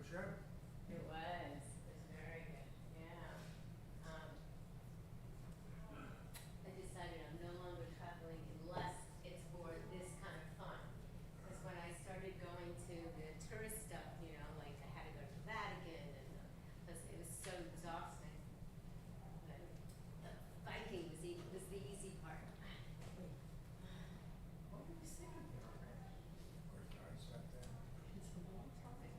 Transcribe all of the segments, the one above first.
trip? It was very good, yeah. I decided I'm no longer traveling unless it's for this kind of fun. Because when I started going to the tourist stuff, you know, like I had to go to the Vatican and it was so exhausting. But the biking was the easy part. What were you singing here already? Of course, I sat there. It's a long time.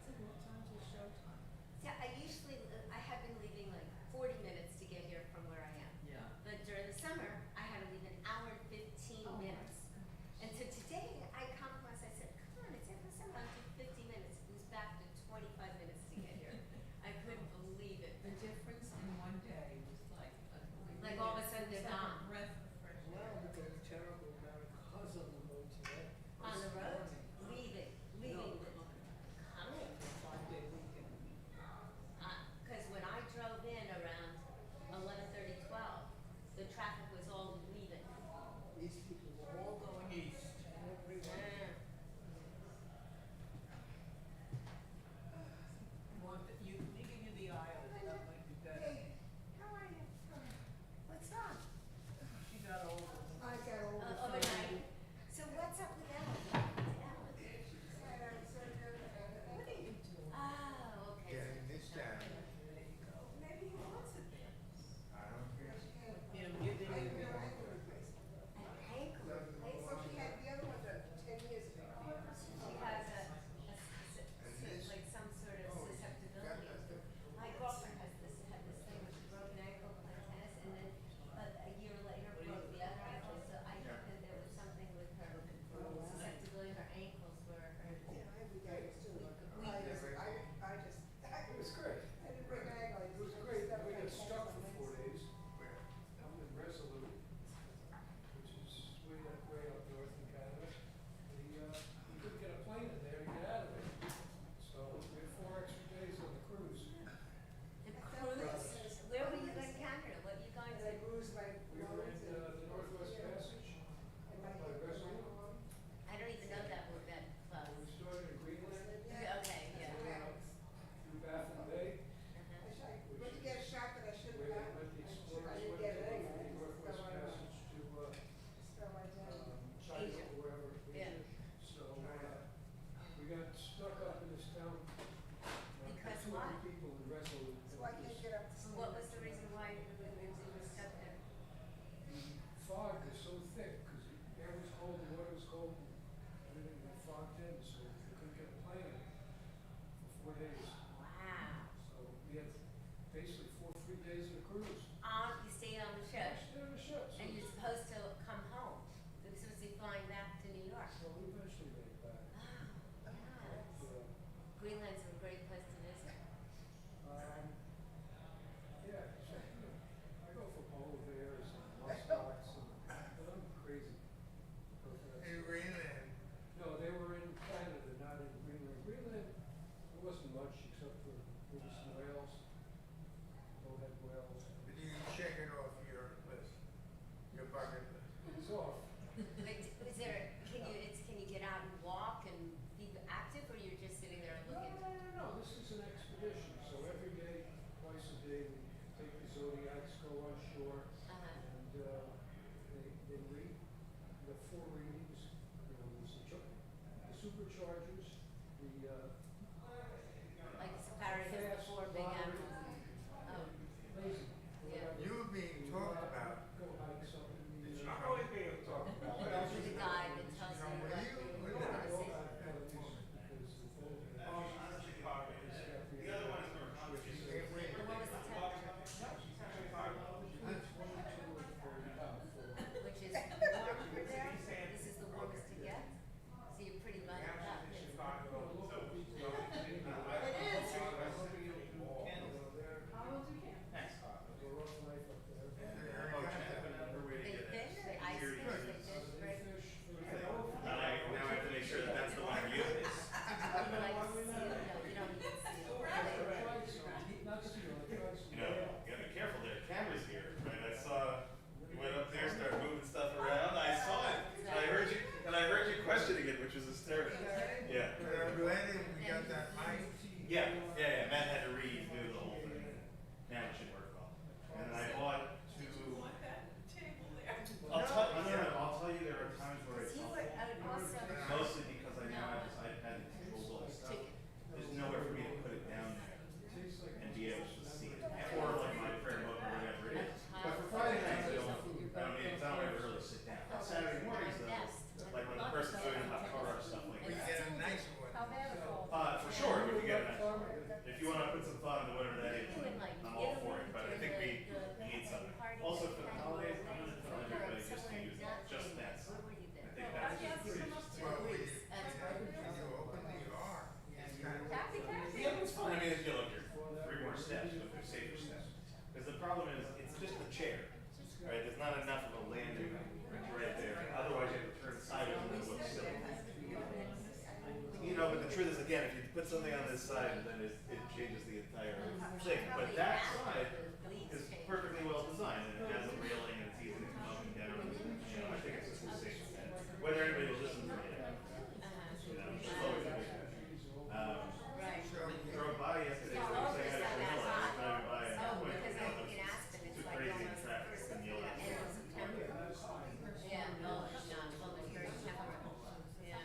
It's a long time till showtime. Yeah, I had been leaving like 40 minutes to get here from where I am. Yeah. But during the summer, I had to leave an hour and 15 Oh, my minutes. And so today, I compromised, I said, come on, it's after summer, I'll do 50 minutes. It was back to 25 minutes to get here. I couldn't believe it. The difference in one day was like a Like all of a sudden it's they're like gone. a breath of fresh Wow, air. look at the terrible amount of cars on the road today. On the road, This leaving morning. the, coming. No, 5-day weekend. Because when I drove in around 11:30, 12, the traffic was all leaving. These people were all going east, everyone. Yeah. You leaving in the aisle, that might be better. Hey, how are you? What's wrong? She got older. I got over Overnight. So what's up with Ellen? What happened to Ellen? What are you doing? Oh, okay. Getting this down. There you go. Maybe he wants it there. I don't care. You know, give them An ankle Doesn't replacement. belong. She had the other one done 10 years ago. She has like some sort of susceptibility. My girlfriend had this thing with a broken ankle playing tennis, and then a year later broke the other ankle. So I think that there was something with her susceptibility. Her ankles were hurt. Yeah, I had the guys too. We- It was great. I didn't bring my It was great. We got stuck for 4 days. I'm in Resolute, which is way up north in Canada. We couldn't get a plane in there to get out of it. So we had 4 extra days on the cruise. The cruise. Where were you in Canada? What are you going And I to? bruised my We were in bones the Northwest Passage and my by Resolute. I don't even know that we're that We close. started in Greenland, Okay, yeah. through Baffin Bay. Uh-huh. I went to get a shot that I should Where have they gotten. let the explorers I went didn't to get it the anyway. Northwest Passage to Spell my time. China Asia. or wherever. Yeah. So we got stuck up in this town. Because 200 why? people in Resolute. So I can't get up to sleep. What was the reason why you were stuck there? The fog was so thick because the air was cold, the water was cold, everything got fogged in, so we couldn't get a plane in for 4 days. Wow. So we had basically 3 days of the cruise. You stayed on the ship, Stayed on the ship. So and you're supposed to come home. You're supposed to be flying back to New York. well, we eventually made it back. Oh, yes. But, Greenland's a great place to visit. yeah, so, I go for polar bears and muskox, but I'm crazy. In Greenland. No, they were in Canada, not in Greenland. Greenland, there wasn't much except for maybe some whales, bowhead whales. But you can check it off your list, your bucket list. It's off. But can you get out and walk and be active, or you're just sitting there No, looking? no, this is an expedition, so every day, twice a day, we take the Zodiacs, go on shore, Uh-huh. and they read the 4 readings. You know, there's the superchargers, the Like Safari has the fast, 4 big moderate, animals. Oh. and lazy. Yeah. You were being talked about. Go hikes up in the. I'm always being talked about. Those are the guide that tells you Were what you? you're Were going to you? see. The other one is more complicated. And what was the temperature? Which is warm for there? This is the warmest to get? So you're pretty buttered up. They fish, they ice fish, they fish, right? Now I have to make sure that that's the one I'm using. You like seal? No, you don't need seal. You know, you gotta be careful, there are cameras here, right? I saw, you went up there, started moving stuff around, I saw it. And I heard you questioning it, which was hysterical. Yeah. But I'm glad that we got that mic Matt had to redo the whole thing. Now it should work well. And then I bought two. Did you want that table there? I'll tell you, there are times where it's You helpful. were, also. Mostly because I now have this iPad that controls all the stuff. There's nowhere for me to put it down there and be able to see it. Or like my prayer book or whatever it is. But for Friday nights, I don't need, because I don't ever really sit down. On Saturday mornings though, like when the person's doing hot car or stuff like We that. get a nice one. How bad it falls. For sure, if you get a nice one. If you wanna put some thought into whatever that is, I'm all for it, but I think we need something. Also for the holidays, I'm gonna tell everybody just to use just that side. I think that's just pretty just. Well, when you open the R, it's kind of. Kathy, Yeah, it's fine. I mean, you look, you're 3 more steps, but they're safer steps. Because the problem is, it's just the chair, right? There's not enough of a landing right there. Otherwise, you have to turn sideways and it looks silly. You know, but the truth is, again, if you put something on this side, then it changes the entire thing. But that side is perfectly well designed, and it has a railing, and it's easy to come up and down. You know, I think it's just a safe. Whether anybody will listen to me, you know, it's always a big drove by yesterday, so I had a vanilla. I was driving by and I went, you know, it was too crazy in traffic and yelling.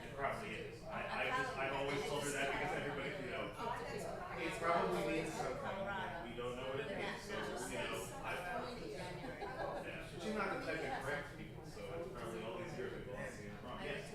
It probably is. I've always told her that because everybody, you know, it probably means something. We don't know what it means, so, you know, she's not the type that corrects people, so it's probably all these years ago, I've seen it wrong. Yes.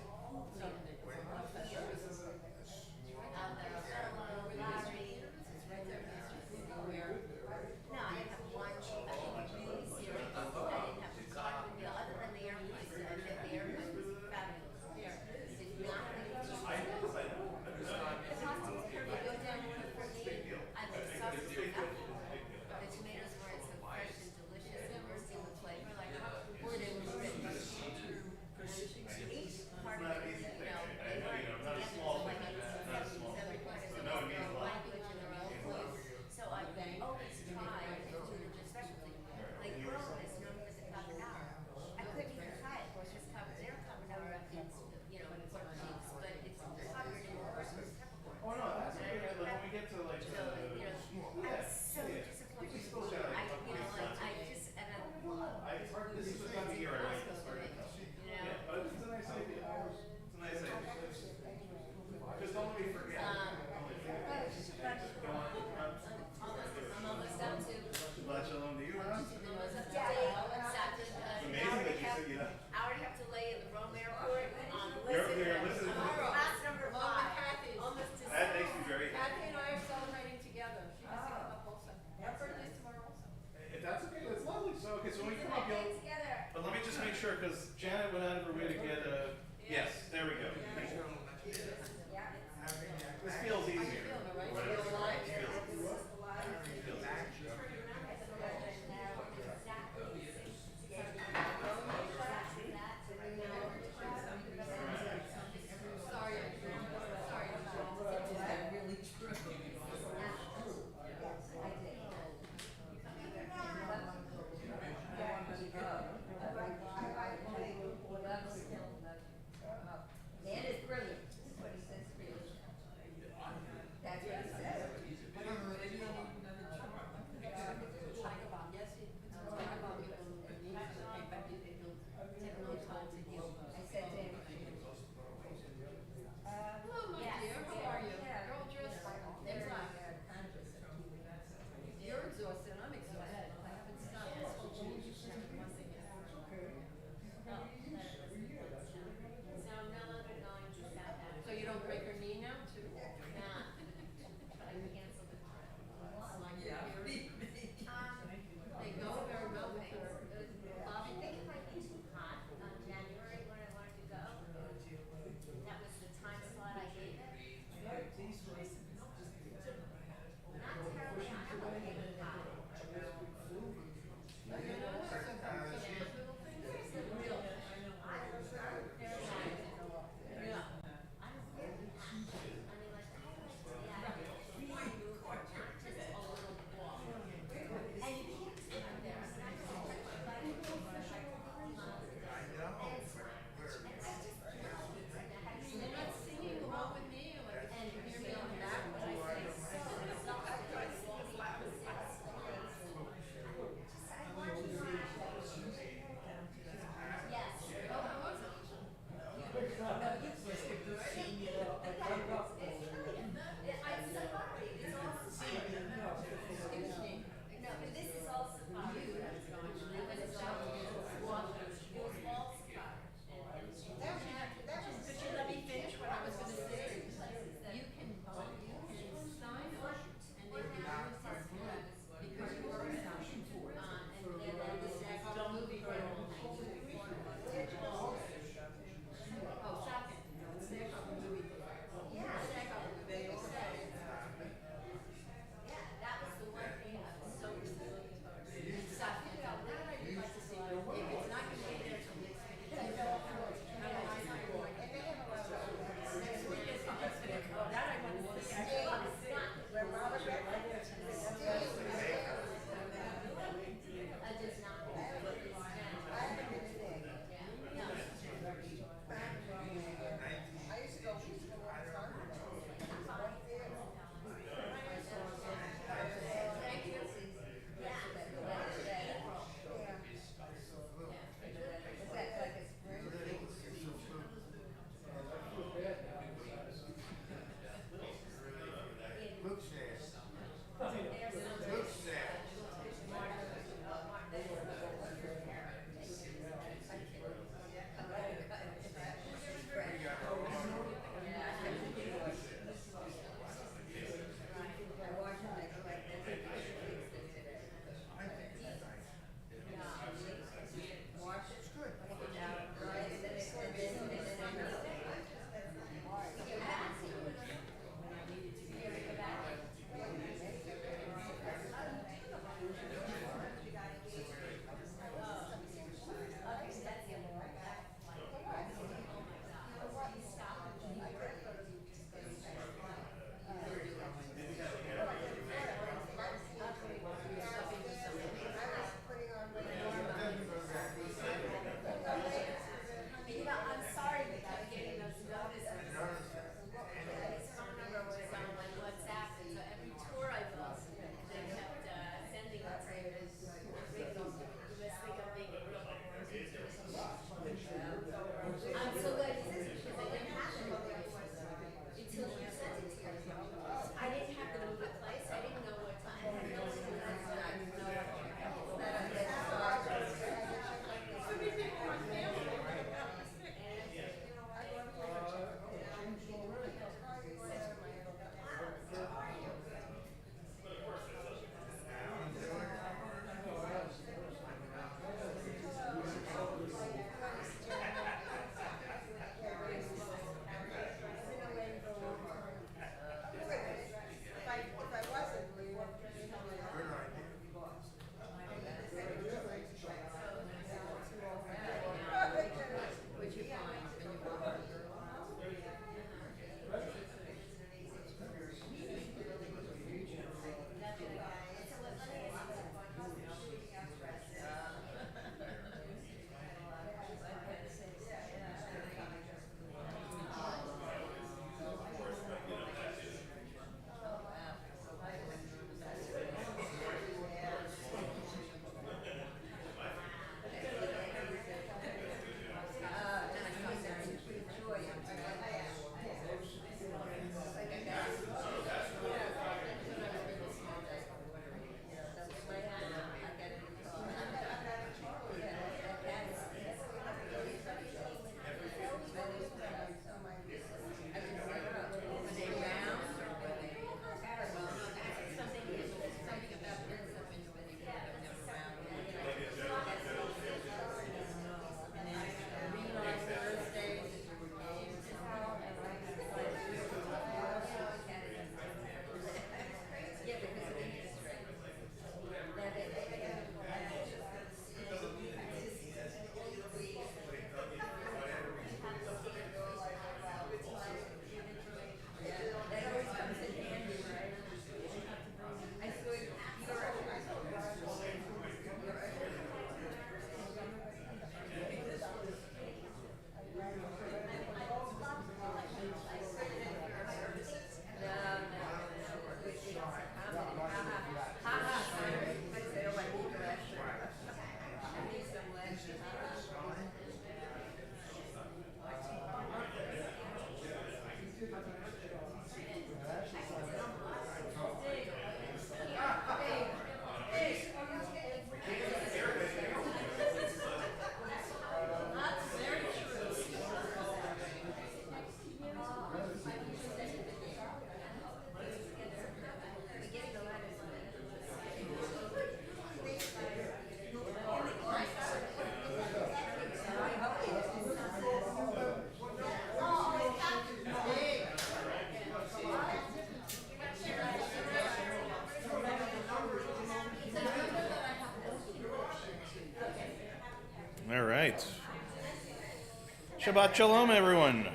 Shabbat Shalom, everyone.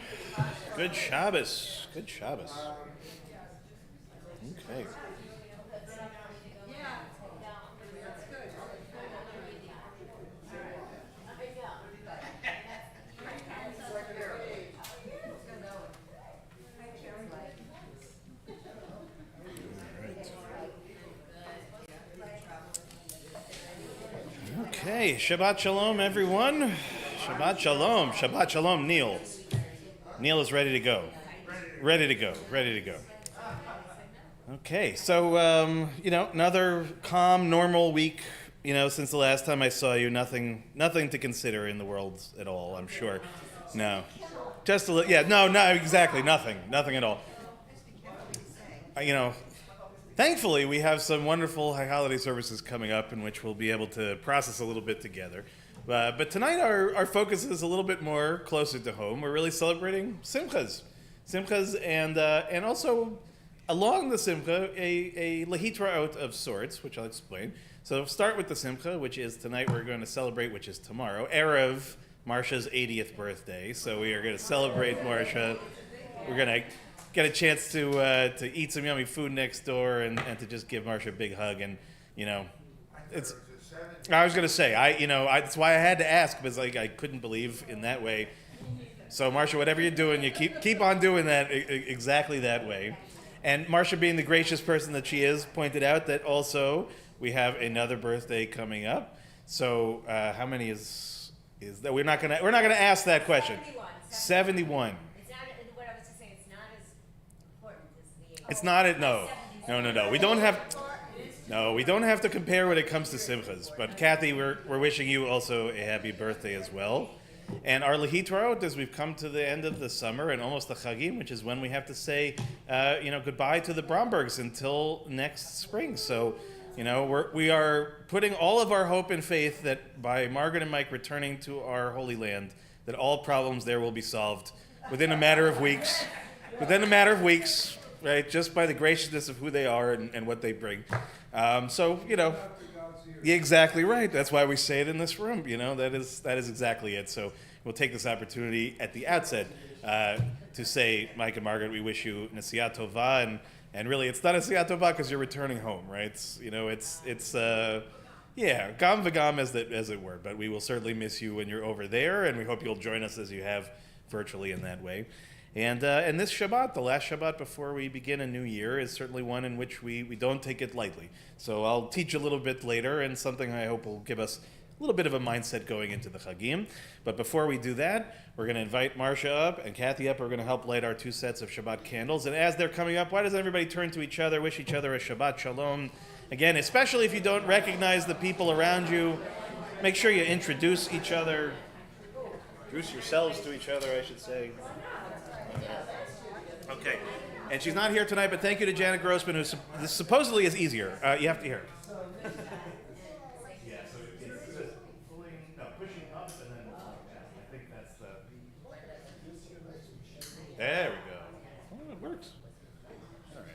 Good Shabbos. Good Shabbos. Okay. Okay, Shabbat Shalom, everyone. Shabbat Shalom. Shabbat Shalom, Neil. Neil is ready to go. Ready to go. Ready to go. Okay, so, another calm, normal week, since the last time I saw you. Nothing to consider in the world at all, I'm sure. No. Just a little, no, exactly, nothing at all. Thankfully, we have some wonderful high holiday services coming up in which we'll be able to process a little bit together. But tonight our focus is a little bit more closer to home. We're really celebrating simchas, and also along the simcha a lehitraot of sorts, which I'll explain. So start with the simcha, which is tonight we're going to celebrate, which is tomorrow, erev Marsha's 80th birthday. So we are going to celebrate Marsha. We're going to get a chance to eat some yummy food next door and to just give Marsha a big hug. And it's. I was going to say, that's why I had to ask, because I couldn't believe in that way. So Marsha, whatever you're doing, you keep on doing that exactly that way. And Marsha, being the gracious person that she is, pointed out that also we have another birthday coming up. So how many is that? We're not gonna ask that question. 71. It's not, what I was just saying, it's not as important as the 80. It's not no. We don't have to compare when it comes to simchas. But Kathy, we're wishing you also a happy birthday as well. And our lehitraot, as we've come to the end of the summer and almost the chagim, which is when we have to say, goodbye to the Brombergs until next spring. So, we are putting all of our hope and faith that by Margaret and Mike returning to our Holy Land, that all problems there will be solved within a matter of weeks. Right? Just by the graciousness of who they are and what they bring. You're exactly right. That's why we say it in this room. That is exactly it. So we'll take this opportunity at the outset to say, Mike and Margaret, we wish you Nesiyat Tova, and really, it's not Nesiyat Tova because you're returning home, right? It's gam v'gam as it were. But we will certainly miss you when you're over there, and we hope you'll join us as you have virtually in that way. And this Shabbat, the last Shabbat before we begin a new year, is certainly one in which we don't take it lightly. So I'll teach a little bit later, and something I hope will give us a little bit of a mindset going into the Chagim. But before we do that, we're going to invite Marsha up and Kathy up. We're going to help light our 2 sets of Shabbat candles. And as they're coming up, why doesn't everybody turn to each other, wish each other a Shabbat Shalom? Again, especially if you don't recognize the people around you, make sure you introduce each other. Introduce yourselves to each other, I should say. Okay. And she's not here tonight, but thank you to Janet Grossman, who this supposedly is easier. You have to hear it. Yeah, so it's pushing up and then I think that's the... There we go. Oh, it works. All right.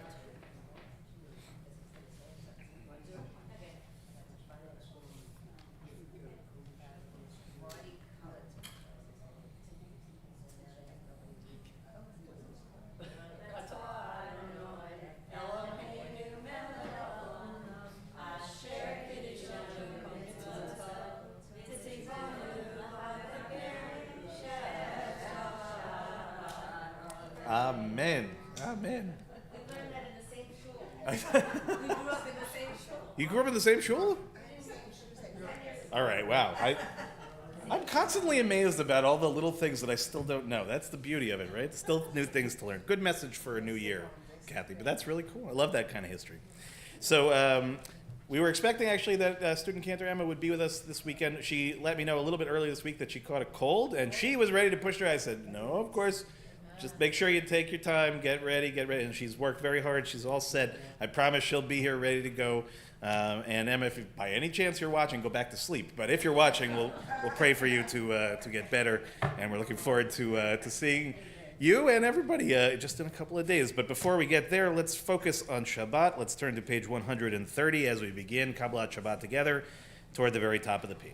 Amen. Amen. We learned that in the same shul. We grew up in the same shul. You grew up in the same shul? All right, wow. I'm constantly amazed about all the little things that I still don't know. That's the beauty of it, right? Still new things to learn. Good message for a new year, Kathy, but that's really cool. I love that kind of history. So we were expecting actually that student cantor Emma would be with us this weekend. She let me know a little bit earlier this week that she caught a cold, and she was ready to push her. I said, no, of course. Just make sure you take your time, get ready. And she's worked very hard. She's all set. I promise she'll be here ready to go. And Emma, if by any chance you're watching, go back to sleep. But if you're watching, we'll pray for you to get better. And we're looking forward to seeing you and everybody just in a couple of days. But before we get there, let's focus on Shabbat. Let's turn to page 130 as we begin Kabbalat Shabbat together toward the very top of the page.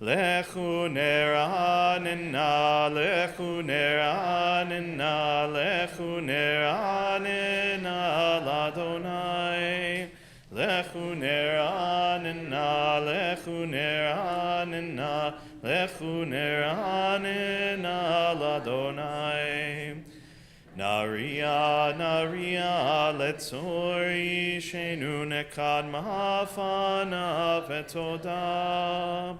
Lechu neranena, lechu neranena, lechu neranena l'Adonai. Lechu neranena, lechu neranena, lechu neranena l'Adonai. Naria, naria, letzori shenu nekad mahafana vetoda.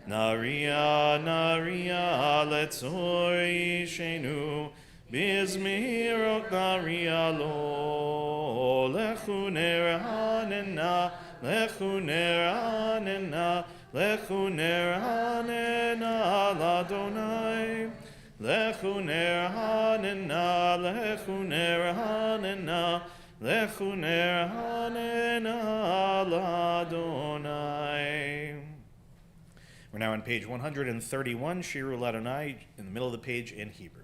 Naria, naria, letzori shenu bizmirot naria lo. Lechu neranena, lechu neranena, lechu neranena l'Adonai. Lechu neranena, lechu neranena, lechu neranena l'Adonai. We're now on page 131, Shiru Ladonai, in the middle of the page in Hebrew.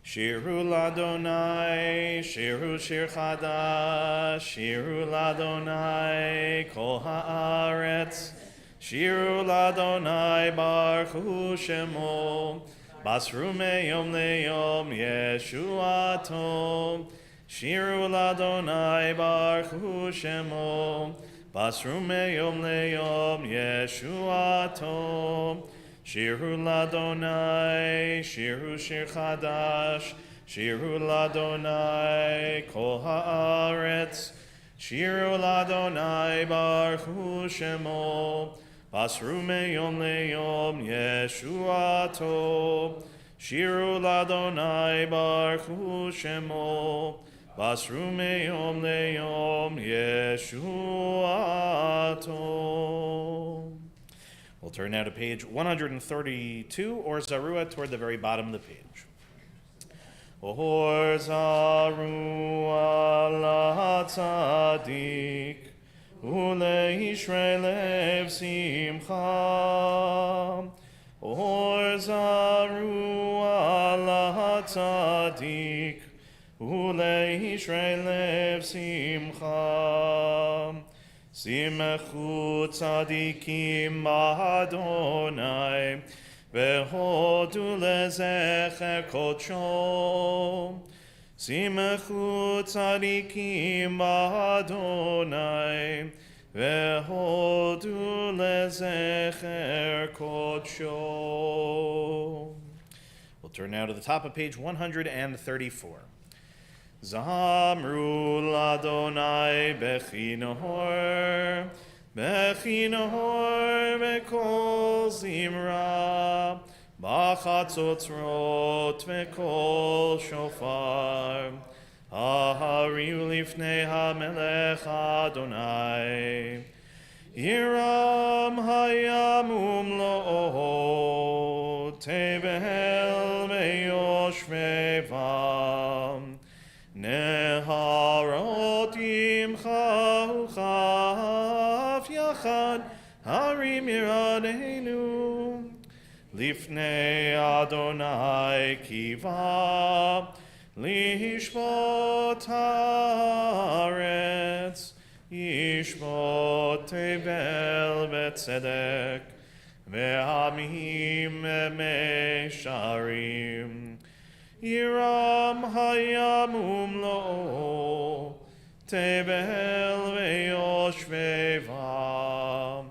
Shiru Ladonai, Shiru Shir Chadash, Shiru Ladonai, Kol Haaretz, Shiru Ladonai, Baruch Hu Shemo, Basru Meyom Leyom Yeshuato, Shiru Ladonai, Baruch Hu Shemo, Basru Meyom Leyom Yeshuato, Shiru Ladonai, Shiru Shir Chadash, Shiru Ladonai, Kol Haaretz, Shiru Ladonai, Baruch Hu Shemo, Basru Meyom Leyom Yeshuato, Shiru Ladonai, Baruch Hu Shemo, Basru Meyom Leyom Yeshuato. We'll turn now to page 132, or Zarua, toward the very bottom of the page. Or Zarua la tzadik, uleishrei lev simcha. Or Zarua la tzadik, uleishrei lev simcha. Simechu tzadikim b'Adonai, v'hodu lezecher kodsho. Simechu tzadikim b'Adonai, v'hodu lezecher kodsho. We'll turn now to the top of page 134. Zamru l'Adonai bechinor, bechinor v'kol zimra, b'chatzotzrot v'kol shofar, hahariu lifnei hamelech Adonai, Yiram hayam umlo'ot, tebehel ve'yoshvevam, Neharot imcha uchaf yachad harim yiradeinu lifnei Adonai kiva lishbot haaretz yishbot tevel betzedek ve'amim mesharim Yiram hayam umlo, tebel ve'yoshvevam,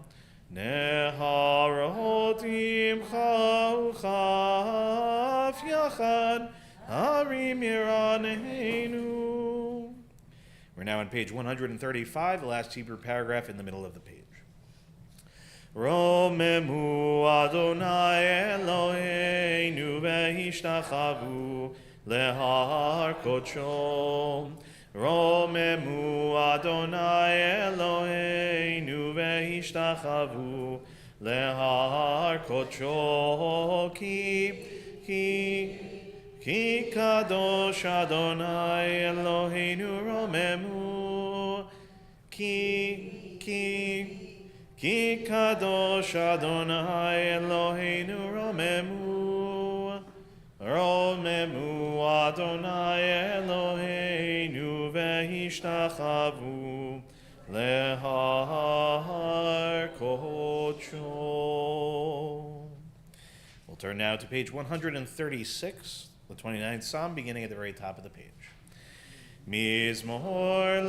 neharot imcha uchaf yachad, harim yiraneinu. We're now on page 135, the last Hebrew paragraph in the middle of the page. Romemu Adonai Eloheinu ve'ishtachavu lehar kodsho. Romemu Adonai Eloheinu ve'ishtachavu lehar kodsho. Ki kadosh Adonai Eloheinu romemu. Ki kadosh Adonai Eloheinu romemu, romemu Adonai Eloheinu ve'ishtachavu lehar kocho. We'll turn now to page 136, the 29th Psalm, beginning at the very top of the page. Mizmor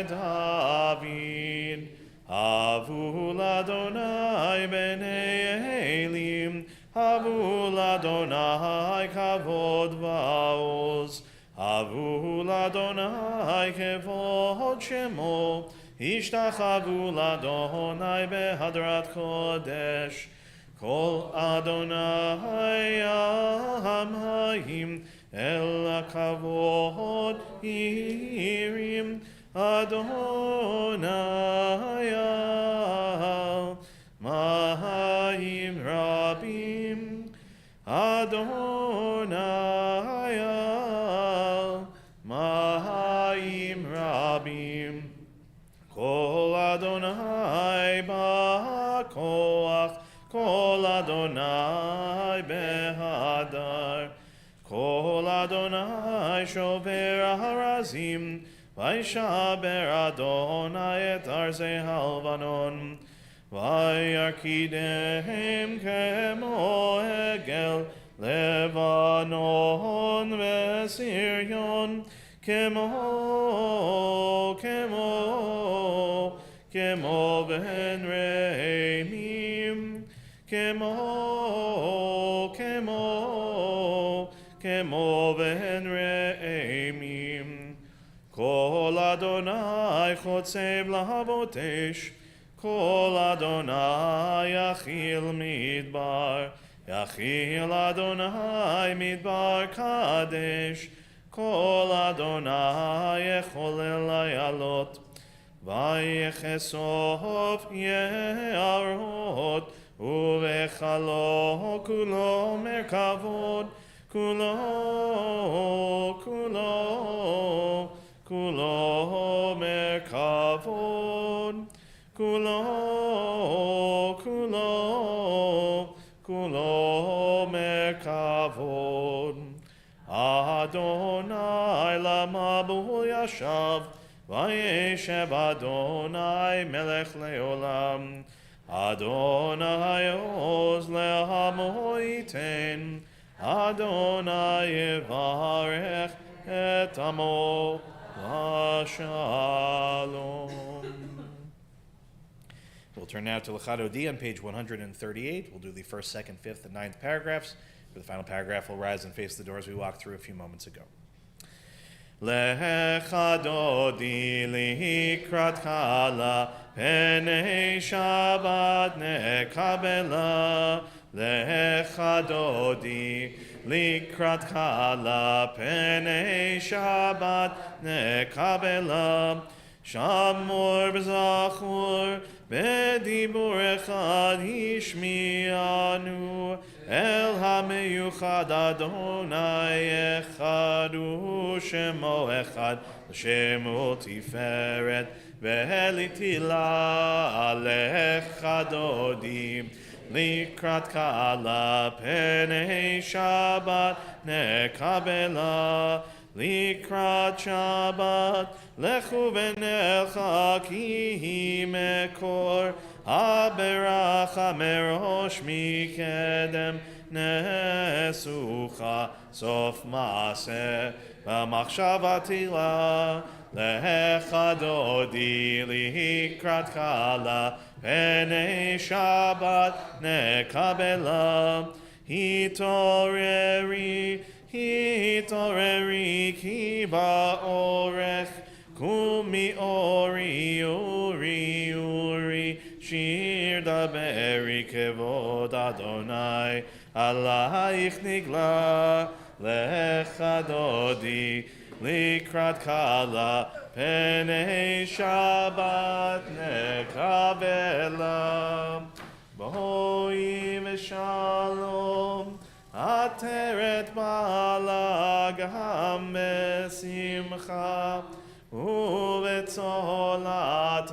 leDavid, havu l'Adonai b'nei Elim, havu l'Adonai kavod va'oz, havu l'Adonai kevod shemo, ishtachavu l'Adonai behadrat kodesh, kol Adonai hamayim, el hakavod irim, Adonai al mahayim rabim, Adonai al mahayim rabim, kol Adonai ba'koach, kol Adonai behadar, kol Adonai shover harazim, vaishaber Adonai et arzei halvanon, vayarkidehem kemo egel, Levanon vesiryon, kemo ben reimim, kemo ben reimim. Kol Adonai chotzev lahabotesh, kol Adonai yachil midbar, yachil Adonai midbar kadesh, kol Adonai yecholel layalot, vayechesof ye'arot, uvechalo kulo merkavod, kulo merkavod, kulo merkavod. Adonai lamabul yashav, vayeshev Adonai melech leolam, Adonai oz le'amo yiten, Adonai yevarech et amo v'shalom. We'll turn now to L'chad Odi on page 138. We'll do the first, second, fifth, and ninth paragraphs. For the final paragraph, we'll rise and face the doors we walked through a few moments ago. L'chad Odi likrat kala, penei Shabbat nekabela. L'chad Odi likrat kala, penei Shabbat nekabela. Shamor b'zachur, b'dibur echad hishmianu, el hameyuchad Adonai echad u'shemo echad, l'shemo tiferet, v'helitila l'echad Odi, likrat kala, penei Shabbat nekabela. Likrat Shabbat, lechu v'necha ki mekor, haberacha merosh mikedem, nesucha sof maaseh, v'machshava tila, l'echad Odi likrat kala, penei Shabbat nekabela, hitoreri ki ba'orech, kumi uri, shir daberi kevod Adonai, alaich nigla, l'echad Odi likrat kala, penei Shabbat nekabela. Boi v'shalom, ateret ba'ala gam besimcha, uvetzolat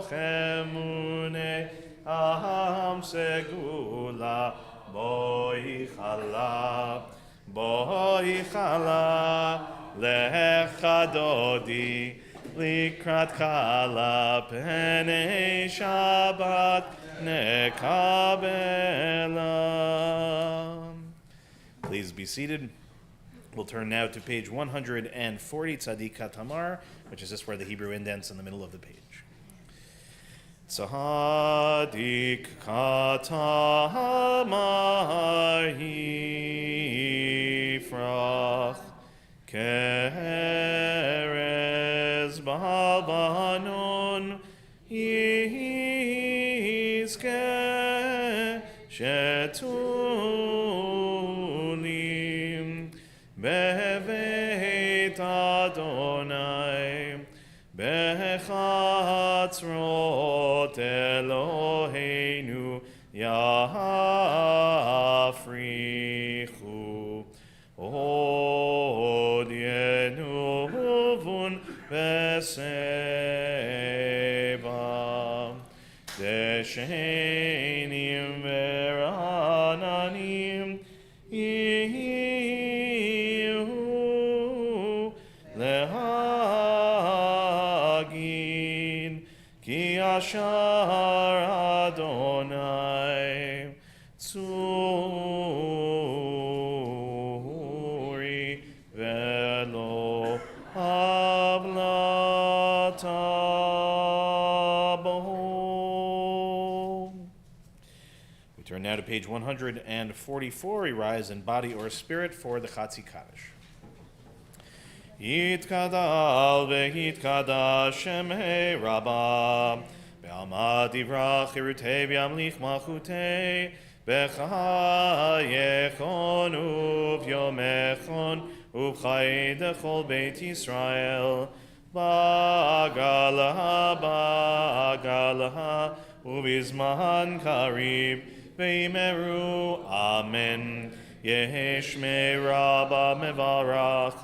ochemune aham segula, boi chala, l'echad Odi Likrat Kala Pene Shabbat Nekabela. Please be seated. We'll turn now to page 140, Tzadik Katamar, which is just where the Hebrew indents in the middle of the page. Tzadik Katamar Yifrach Kerez Balbanon Yizke Shetulim Beveit Adonai Bechatzrot Eloheinu Yafrichu Od Yenuvun Beseba Deshenim Verananim Ihu Lehagin Ki Ashar Adonai Tzuri Velo Avlatabo. We turn now to page 144. We rise in body or spirit for the Chatzi Kaddish. Yitkadal vehitkadash shemei rabba be'alma divrach irutei v'yamlich malchutei b'chayechon uvyomechon ub'chai dechol beit Yisrael ba'agalaha ubizman karib v'imeru amen yeheshmei rabba mevarach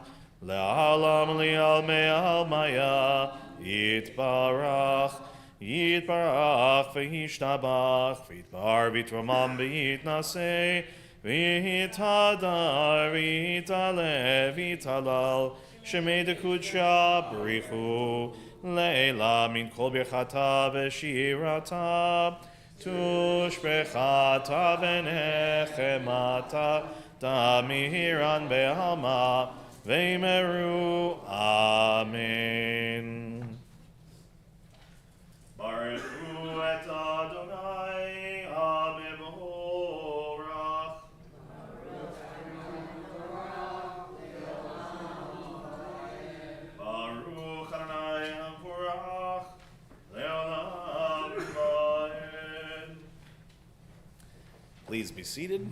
Le'alam li'al me'al maya yitbarach v'yishtabach v'yitbar v'yitramam v'yitnaseh v'yitadar v'yitaleh v'yitalal shemei dekudsha b'richu le'ela min kol birchata v'shirata tushbechata v'nechemata tamiran be'alma Veimeru, Amen. Baruch hu et Adonai, Amen Horach. Baruch Adonai Horach, Leolam Vaed. Please be seated.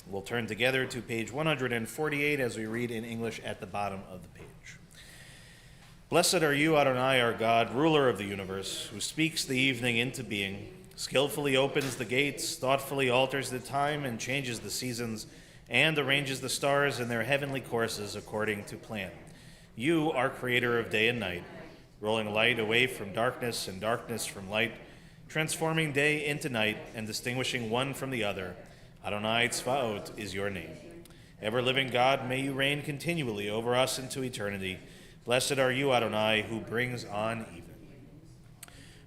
We'll turn together to page 148 as we read in English at the bottom of the page. Blessed are you, Adonai, our God, ruler of the universe, who speaks the evening into being, skillfully opens the gates, thoughtfully alters the time and changes the seasons, and arranges the stars in their heavenly courses according to plan. You are creator of day and night, rolling light away from darkness and darkness from light, transforming day into night and distinguishing one from the other. Adonai Tzvaot is your name. Ever-living God, may you reign continually over us into eternity. Blessed are you, Adonai, who brings on even.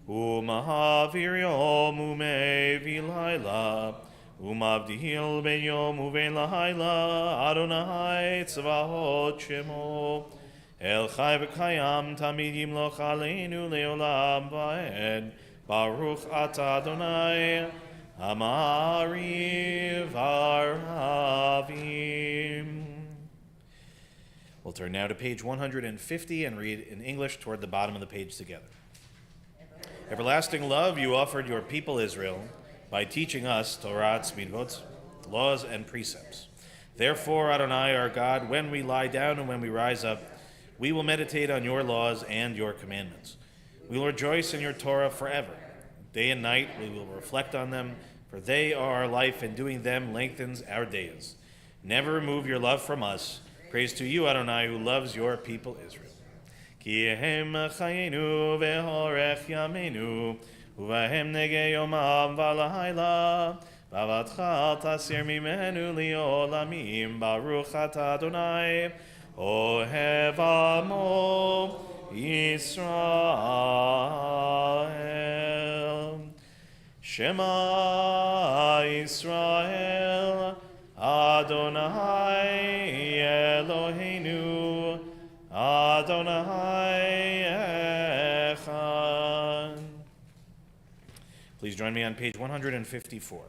Umahavir yom umevilayla, umavdihil ben yom uvelayla, Adonai Tzvaot shemo. El chai v'kayam tamid yimloch aleinu leolam va'ed. Baruch atah Adonai. Amariv Aravim. We'll turn now to page 150 and read in English toward the bottom of the page together. Everlasting love you offered your people Israel by teaching us Torah, mitzvot, laws and precepts. Therefore, Adonai our God, when we lie down and when we rise up, we will meditate on your laws and your commandments. We will rejoice in your Torah forever. Day and night we will reflect on them, for they are our life, and doing them lengthens our days. Never remove your love from us. Praise to you, Adonai, who loves your people Israel. Ki ehem chayenu v'horech yameinu, uvahem nege yomam v'layla, v'avatcha tasir mimenu liolamim, baruch atah Adonai, ohev amo, Yisrael. Shema Yisrael, Adonai Eloheinu, Adonai Echad. Please join me on page 154.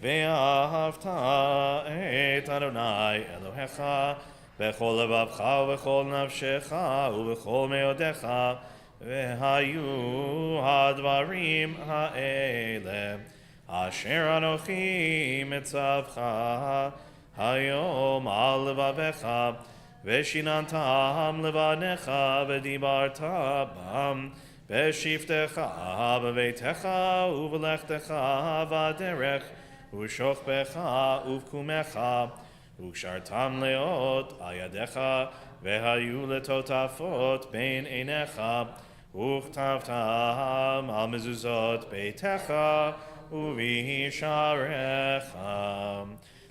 Ve'ahavta et Adonai Elohecha bechol levavcha ubechol nafshecha ubechol meodecha ve'hayu hadvarim ha'ele asher anochi mitzavcha hayom al levavecha ve'shinantam levanecha ve'dibarta bam ve'shiftecha beveitecha uvelechtecha v'aderech Ushokbecha uvkumecha Ushartam leot ayadecha Vehayu letotafot bein einecha Uchtavtam al mezuzot beitecha Uvisharecha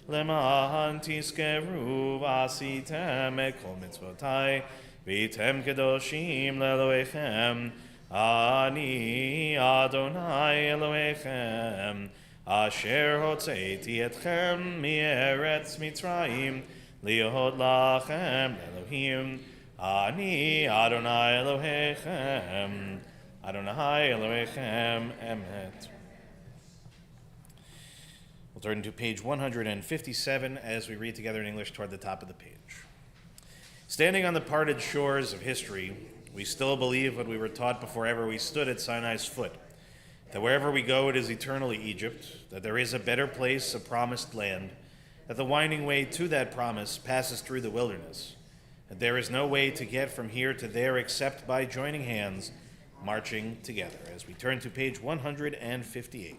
Leman tiskeru vasitem ekol mitzvotai Vitem kedoshim leloechem Ani Adonai Elohechem Asher hotzeiti etchem mieretz Mitzrayim liyod lachem Elohim Ani Adonai Elohechem Adonai Elohechem Emet. We'll turn to page 157 as we read together in English toward the top of the page. Standing on the parted shores of history, we still believe what we were taught before ever we stood at Sinai's foot, that wherever we go it is eternally Egypt, that there is a better place, a promised land, that the winding way to that promise passes through the wilderness, that there is no way to get from here to there except by joining hands, marching together. As we turn to page 158.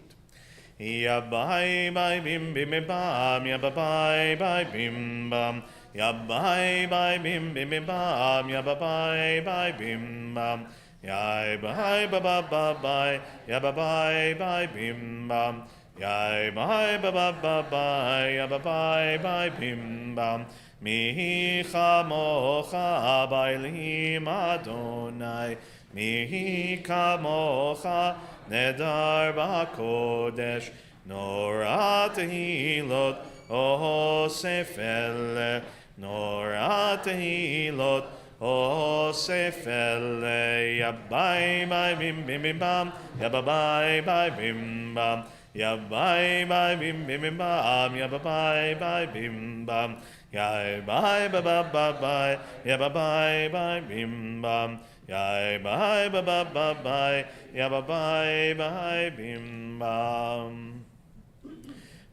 Yabai bai bim bim bim bam, yabai bai bim bam, yabai bai bim bim bim bam, yabai bai bim bam. Yai bye ba ba ba bye, ya ba bye bye bim bam. Yai bye ba ba ba bye, ya ba bye bye bim bam. Mi chamocha bailim Adonai, mi kamocha nedar bakodesh, norat hilot o sefele, norat hilot O sefele yabai bai bim bim bim bam yabai bai bim bam yabai bai bim bim bim bam yabai bai bim bam yabai ba ba ba ba yabai bai bim bam yabai ba ba ba ba yabai bai bim bam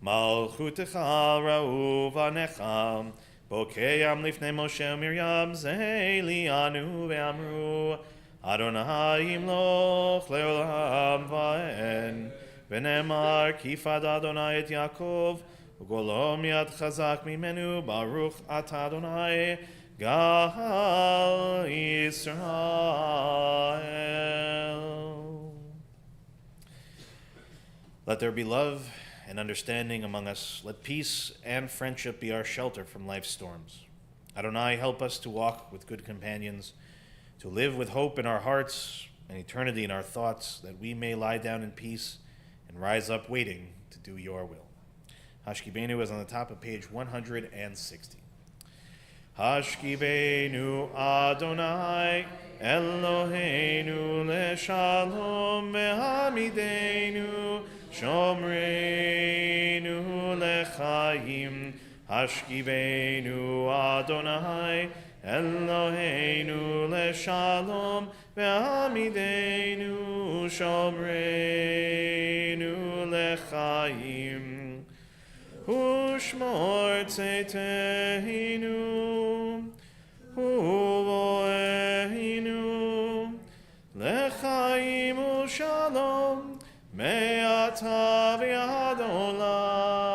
Malchutecha ra'u vanecha Bokeyam lifnei Moshe Miriam Zelianu ve'amru Adonai yimloch leolam va'en V'nemar kifad Adonai et Yaakov Ugolom yad chazak mimenu Baruch ata Adonai Gal Yisrael. Let there be love and understanding among us. Let peace and friendship be our shelter from life's storms. Adonai, help us to walk with good companions, to live with hope in our hearts and eternity in our thoughts, that we may lie down in peace and rise up waiting to do your will. Hashkibenu is on the top of page 160. Hashkibenu Adonai Eloheinu leshalom ve'hamidenu Shomreinu lechayim Hashkivenu Adonai Eloheinu leshalom ve'hamidenu Shomreinu lechayim Ushmor tzeteinu Uvoeinu lechayim ushalom Me'ata v'ad olam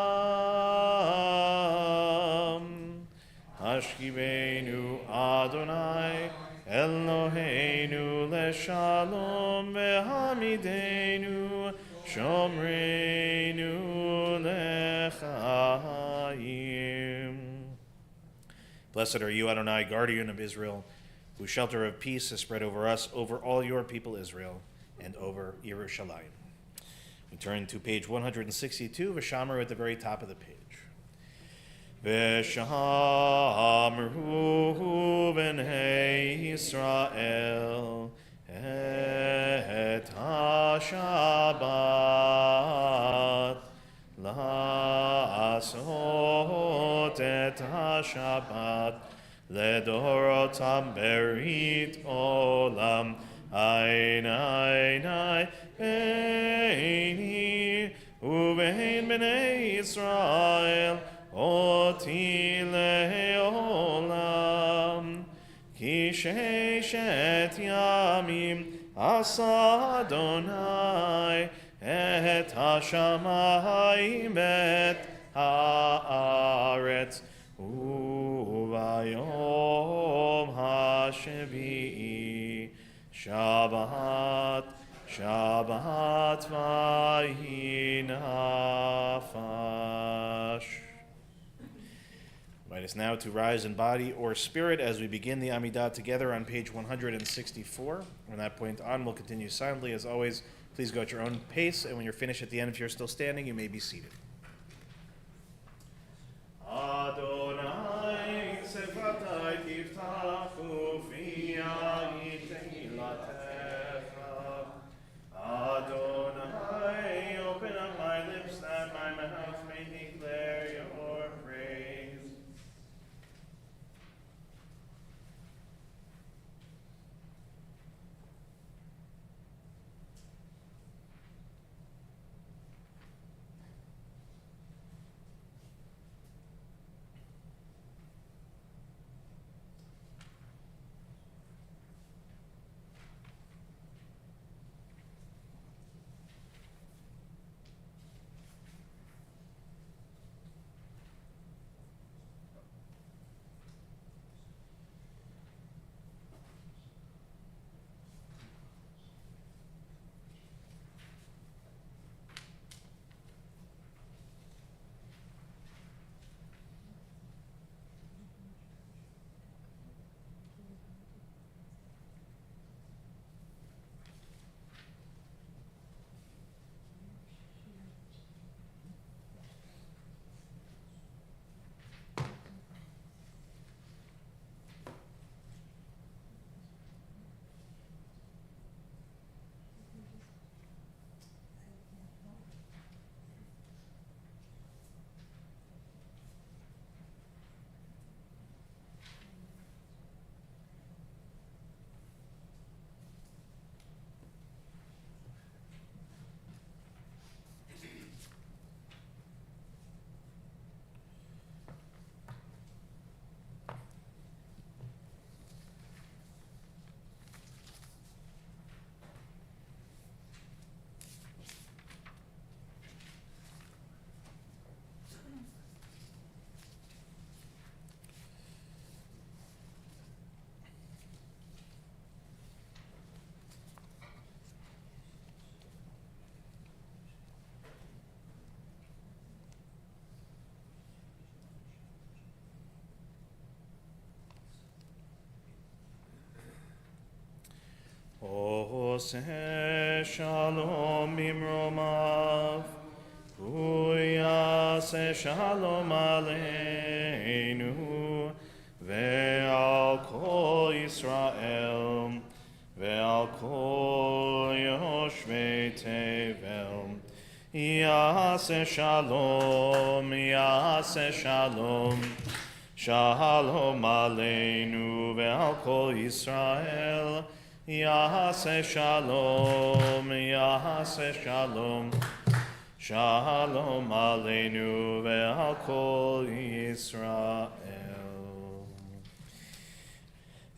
Hashkivenu Adonai Eloheinu leshalom ve'hamidenu Shomreinu lechayim. Blessed are you, Adonai, guardian of Israel, who whose shelter of peace is spread over us, over all your people Israel, and over Yerushalayim. We turn to page 162, V'shamru at the very top of the page. V'shamru b'nei Yisrael et ha-Shabbat la'asot et ha-Shabbat ledorotam berit olam ein beini uvein b'nei Yisrael oti le'olam ki sheshet yamim asa Adonai et hashamayim et haaretz uvayom hashevi'i Shabbat vayinafash. Invite us now to rise in body or spirit as we begin the Amidah together on page 164. From that point on, we'll continue silently. As always, please go at your own pace, and when you're finished at the end, if you're still standing, you may be seated. Adonai sefatai tiftachu fiyai tehilatecha. Adonai, open up my lips that my mouth may declare your praise. Oseh shalom bimromav, uyaseh shalom aleinu, ve'al kol Yisrael, ve'al kol yoshvei tevel. Yaseh shalom, yaseh shalom, shalom aleinu, ve'al kol Yisrael. Yaseh shalom, yaseh shalom, shalom aleinu ve'al kol Yisrael.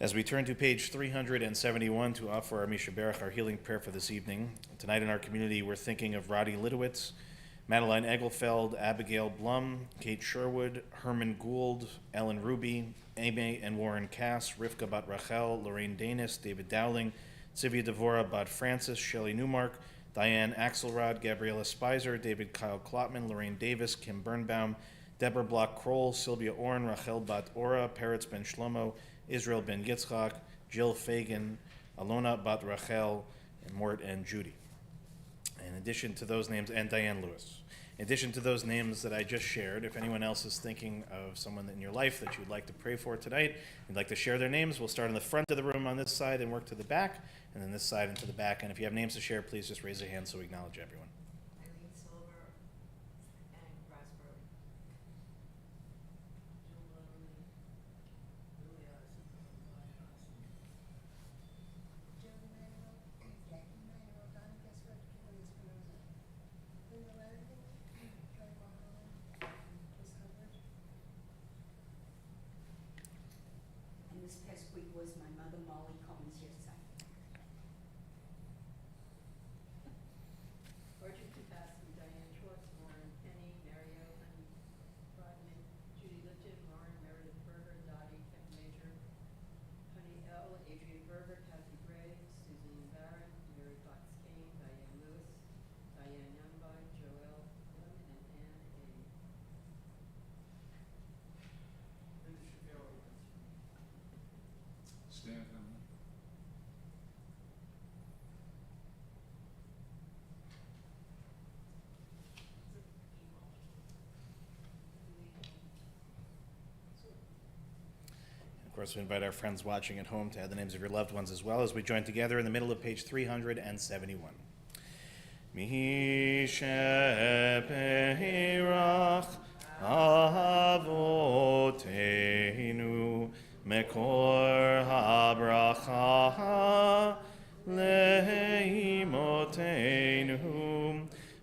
As we turn to page 371 to offer our Mishaberach, our healing prayer for this evening. Tonight in our community, we're thinking of Roddy Lidowitz, Madeline Egelfeld, Abigail Blum, Kate Sherwood, Herman Gould, Ellen Ruby, Amy and Warren Cass, Rivka Bat Rachel, Lorraine Danis, David Dowling, Sylvia Devora Bat Francis, Shelley Newmark, Diane Axelrod, Gabriella Spicer, David Kyle Klotman, Lorraine Davis, Kim Birnbaum, Deborah Block Kroll, Sylvia Orn, Rachel Bat Ora, Peretz Ben Shlomo, Israel Ben Yitzchak, Jill Fagan, Alona Bat Rachel, and Mort and Judy. In addition to those names, and Diane Lewis. In addition to those names that I just shared, if anyone else is thinking of someone in your life that you'd like to pray for tonight, you'd like to share their names, we'll start in the front of the room on this side and work to the back, and then this side and to the back. And if you have names to share, please just raise your hand so we acknowledge everyone. Eileen Silver and Raspberry. Jill Lilly. Lily Joe Manuel, Jackie Manuel, Donna Guessworth, Kimberly Espinoza, Linda Lanigan, Kelly Mulholland, Chris Hubbard. And this past week was my mother Molly Cohen's year. Archie Capacity, Diane Schwartz, Lauren Penny, Mario Honey, Rodman, Judy Lipton, Lauren Meredith Berger, Dottie, Kevin Major, Honey L, Adrian Berger, Kathy Gray, Susan Barron, Mary Fox Kane, Diane Lewis, Diane Youngby, Joelle Lim, and Ann A. Linda Shapiro. Stan Hamlin. Of course, we invite our friends watching at home to add the names of your loved ones as well as we join together in the middle of page 371. Mi sheperach avotenu mekor habracha leimotenu.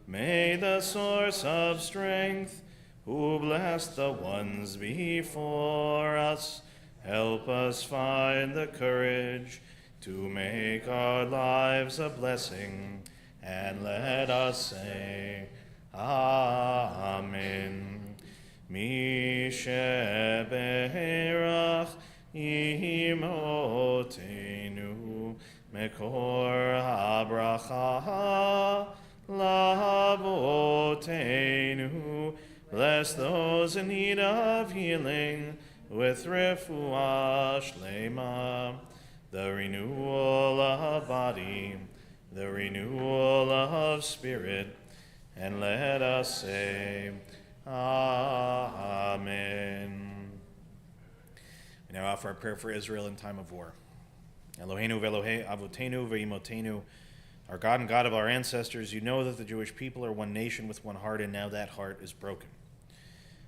May the source of strength, who blessed the ones before us, help us find the courage to make our lives a blessing, and let us say, Amen. Mi sheberach imotenu mekor habracha lavotenu. Bless those in need of healing with refuah shlema, the renewal of body, the renewal of spirit, and let us say, Amen. We now offer our prayer for Israel in time of war. Eloheinu ve'Elohei avotenu ve'imotenu. Our God and God of our ancestors, you know that the Jewish people are one nation with one heart, and now that heart is broken.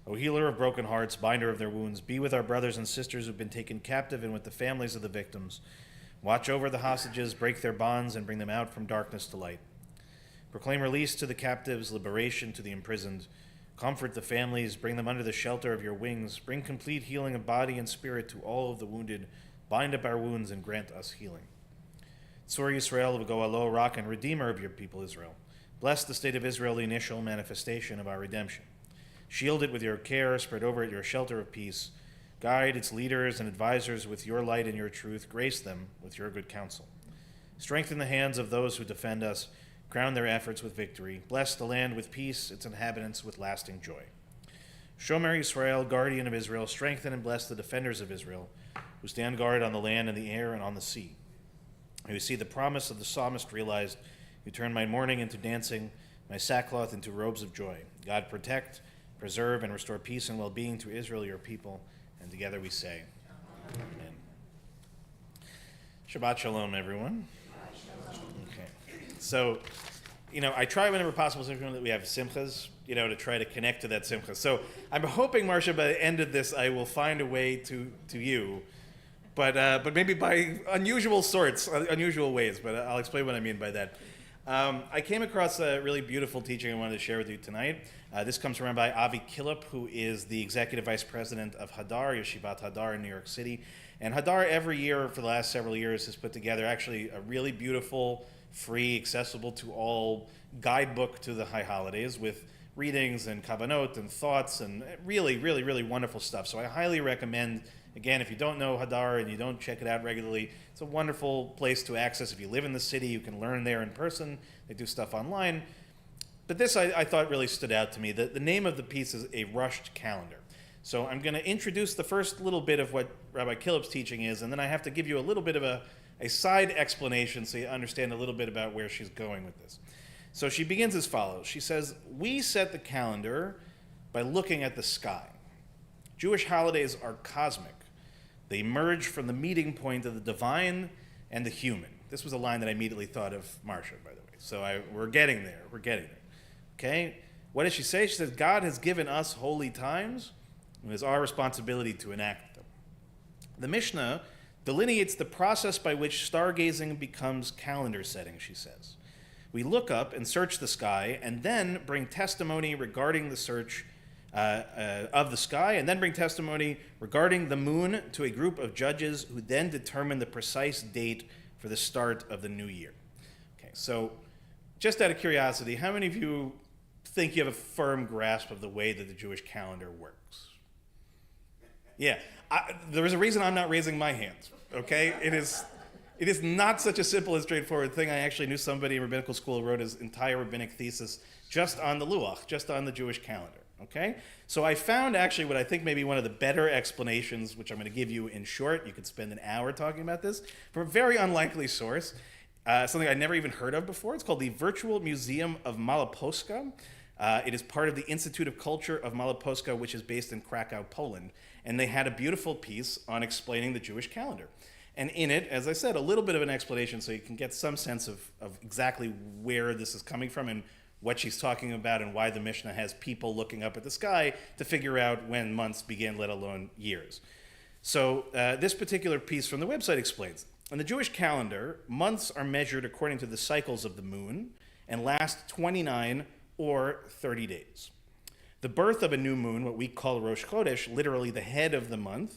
O healer of broken hearts, binder of their wounds, be with our brothers and sisters who've been taken captive and with the families of the victims. Watch over the hostages, break their bonds, and bring them out from darkness to light. Proclaim release to the captives, liberation to the imprisoned. Comfort the families, bring them under the shelter of your wings. Bring complete healing of body and spirit to all of the wounded. Bind up our wounds and grant us healing. Tzur Yisrael v'go'alo, rock and redeemer of your people Israel. Bless the state of Israel, the initial manifestation of our redemption. Shield it with your care, spread over it your shelter of peace. Guide its leaders and advisors with your light and your truth. Grace them with your good counsel. Strengthen the hands of those who defend us. Crown their efforts with victory. Bless the land with peace, its inhabitants with lasting joy. Shomer Yisrael, guardian of Israel, strengthen and bless the defenders of Israel, who stand guard on the land and the air and on the sea. Who see the promise of the psalmist realized, who turn my mourning into dancing, my sackcloth into robes of joy. God protect, preserve, and restore peace and well-being to Israel, your people. And together we say, Amen. Shabbat Shalom, everyone. Okay. So, I try whenever possible that we have simchas, to try to connect to that simcha. So I'm hoping, Marcia, by the end of this, I will find a way to you, but maybe by unusual ways. But I'll explain what I mean by that. I came across a really beautiful teaching I wanted to share with you tonight. This comes from Rabbi Avi Killip, who is the executive vice president of Hadar, Yeshivat Hadar in New York City. And Hadar every year for the last several years has put together actually a really beautiful, free, accessible to all guidebook to the high holidays with readings and kavanot and thoughts and really, really, really wonderful stuff. So I highly recommend, again, if you don't know Hadar and you don't check it out regularly, it's a wonderful place to access. If you live in the city, you can learn there in person. They do stuff online. But this I thought really stood out to me. The name of the piece is A Rushed Calendar. So I'm going to introduce the first little bit of what Rabbi Killip's teaching is, and then I have to give you a little bit of a side explanation so you understand a little bit about where she's going with this. So she begins as follows. She says, we set the calendar by looking at the sky. Jewish holidays are cosmic. They emerge from the meeting point of the divine and the human. This was a line that I immediately thought of Marcia, by the way. So we're getting there. We're getting there. Okay? What does she say? She says, God has given us holy times, and it is our responsibility to enact them. The Mishnah delineates the process by which stargazing becomes calendar setting, she says. We look up and search the sky, and then bring testimony regarding the search of the sky, and then bring testimony regarding the moon to a group of judges who then determine the precise date for the start of the new year. Okay, so just out of curiosity, how many of you think you have a firm grasp of the way that the Jewish calendar works? Yeah, there is a reason I'm not raising my hand, okay? It is not such a simple and straightforward thing. I actually knew somebody in rabbinical school who wrote his entire rabbinic thesis just on the Luach, just on the Jewish calendar, okay? So I found actually what I think may be one of the better explanations, which I'm going to give you in short. You could spend an hour talking about this, from a very unlikely source, something I'd never even heard of before. It's called the Virtual Museum of Malopolska. It is part of the Institute of Culture of Malopolska, which is based in Krakow, Poland. And they had a beautiful piece on explaining the Jewish calendar. And in it, as I said, a little bit of an explanation so you can get some sense of exactly where this is coming from and what she's talking about and why the Mishnah has people looking up at the sky to figure out when months begin, let alone years. So this particular piece from the website explains, in the Jewish calendar, months are measured according to the cycles of the moon and last 29 or 30 days. The birth of a new moon, what we call Rosh Chodesh, literally the head of the month,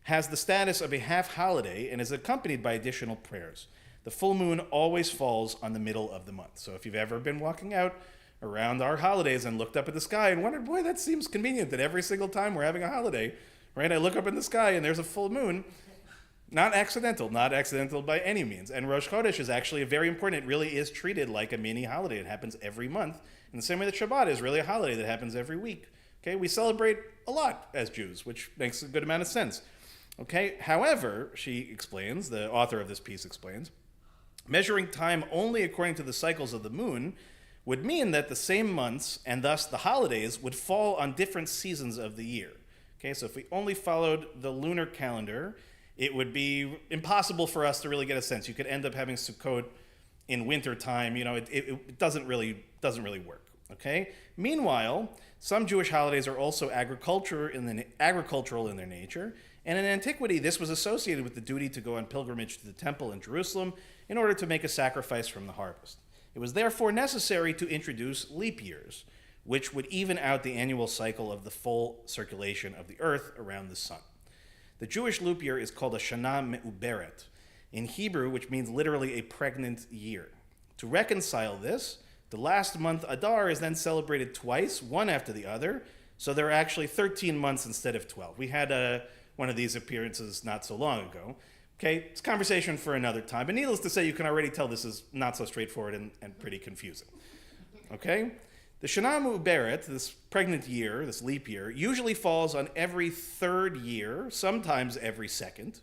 has the status of a half holiday and is accompanied by additional prayers. The full moon always falls on the middle of the month. So if you've ever been walking out around our holidays and looked up at the sky and wondered, boy, that seems convenient that every single time we're having a holiday, right, I look up in the sky and there's a full moon. Not accidental by any means. And Rosh Chodesh is actually very important. It really is treated like a mini holiday. It happens every month. In the same way that Shabbat is really a holiday that happens every week. Okay, we celebrate a lot as Jews, which makes a good amount of sense. Okay, however, she explains, the author of this piece explains, measuring time only according to the cycles of the moon would mean that the same months and thus the holidays would fall on different seasons of the year. Okay, so if we only followed the lunar calendar, it would be impossible for us to really get a sense. You could end up having Sukkot in winter time. You know, it doesn't really work. Okay. Meanwhile, some Jewish holidays are also agricultural in their nature, and in antiquity, this was associated with the duty to go on pilgrimage to the temple in Jerusalem in order to make a sacrifice from the harvest. It was therefore necessary to introduce leap years, which would even out the annual cycle of the full circulation of the earth around the sun. The Jewish leap year is called a Shana Me'uberet in Hebrew, which means literally a pregnant year. To reconcile this, the last month Adar is then celebrated twice, one after the other, so there are actually 13 months instead of 12. We had one of these appearances not so long ago. Okay, it's a conversation for another time, but needless to say, you can already tell this is not so straightforward and pretty confusing. Okay? The Shana Me'uberet, this pregnant year, this leap year, usually falls on every third year, sometimes every second,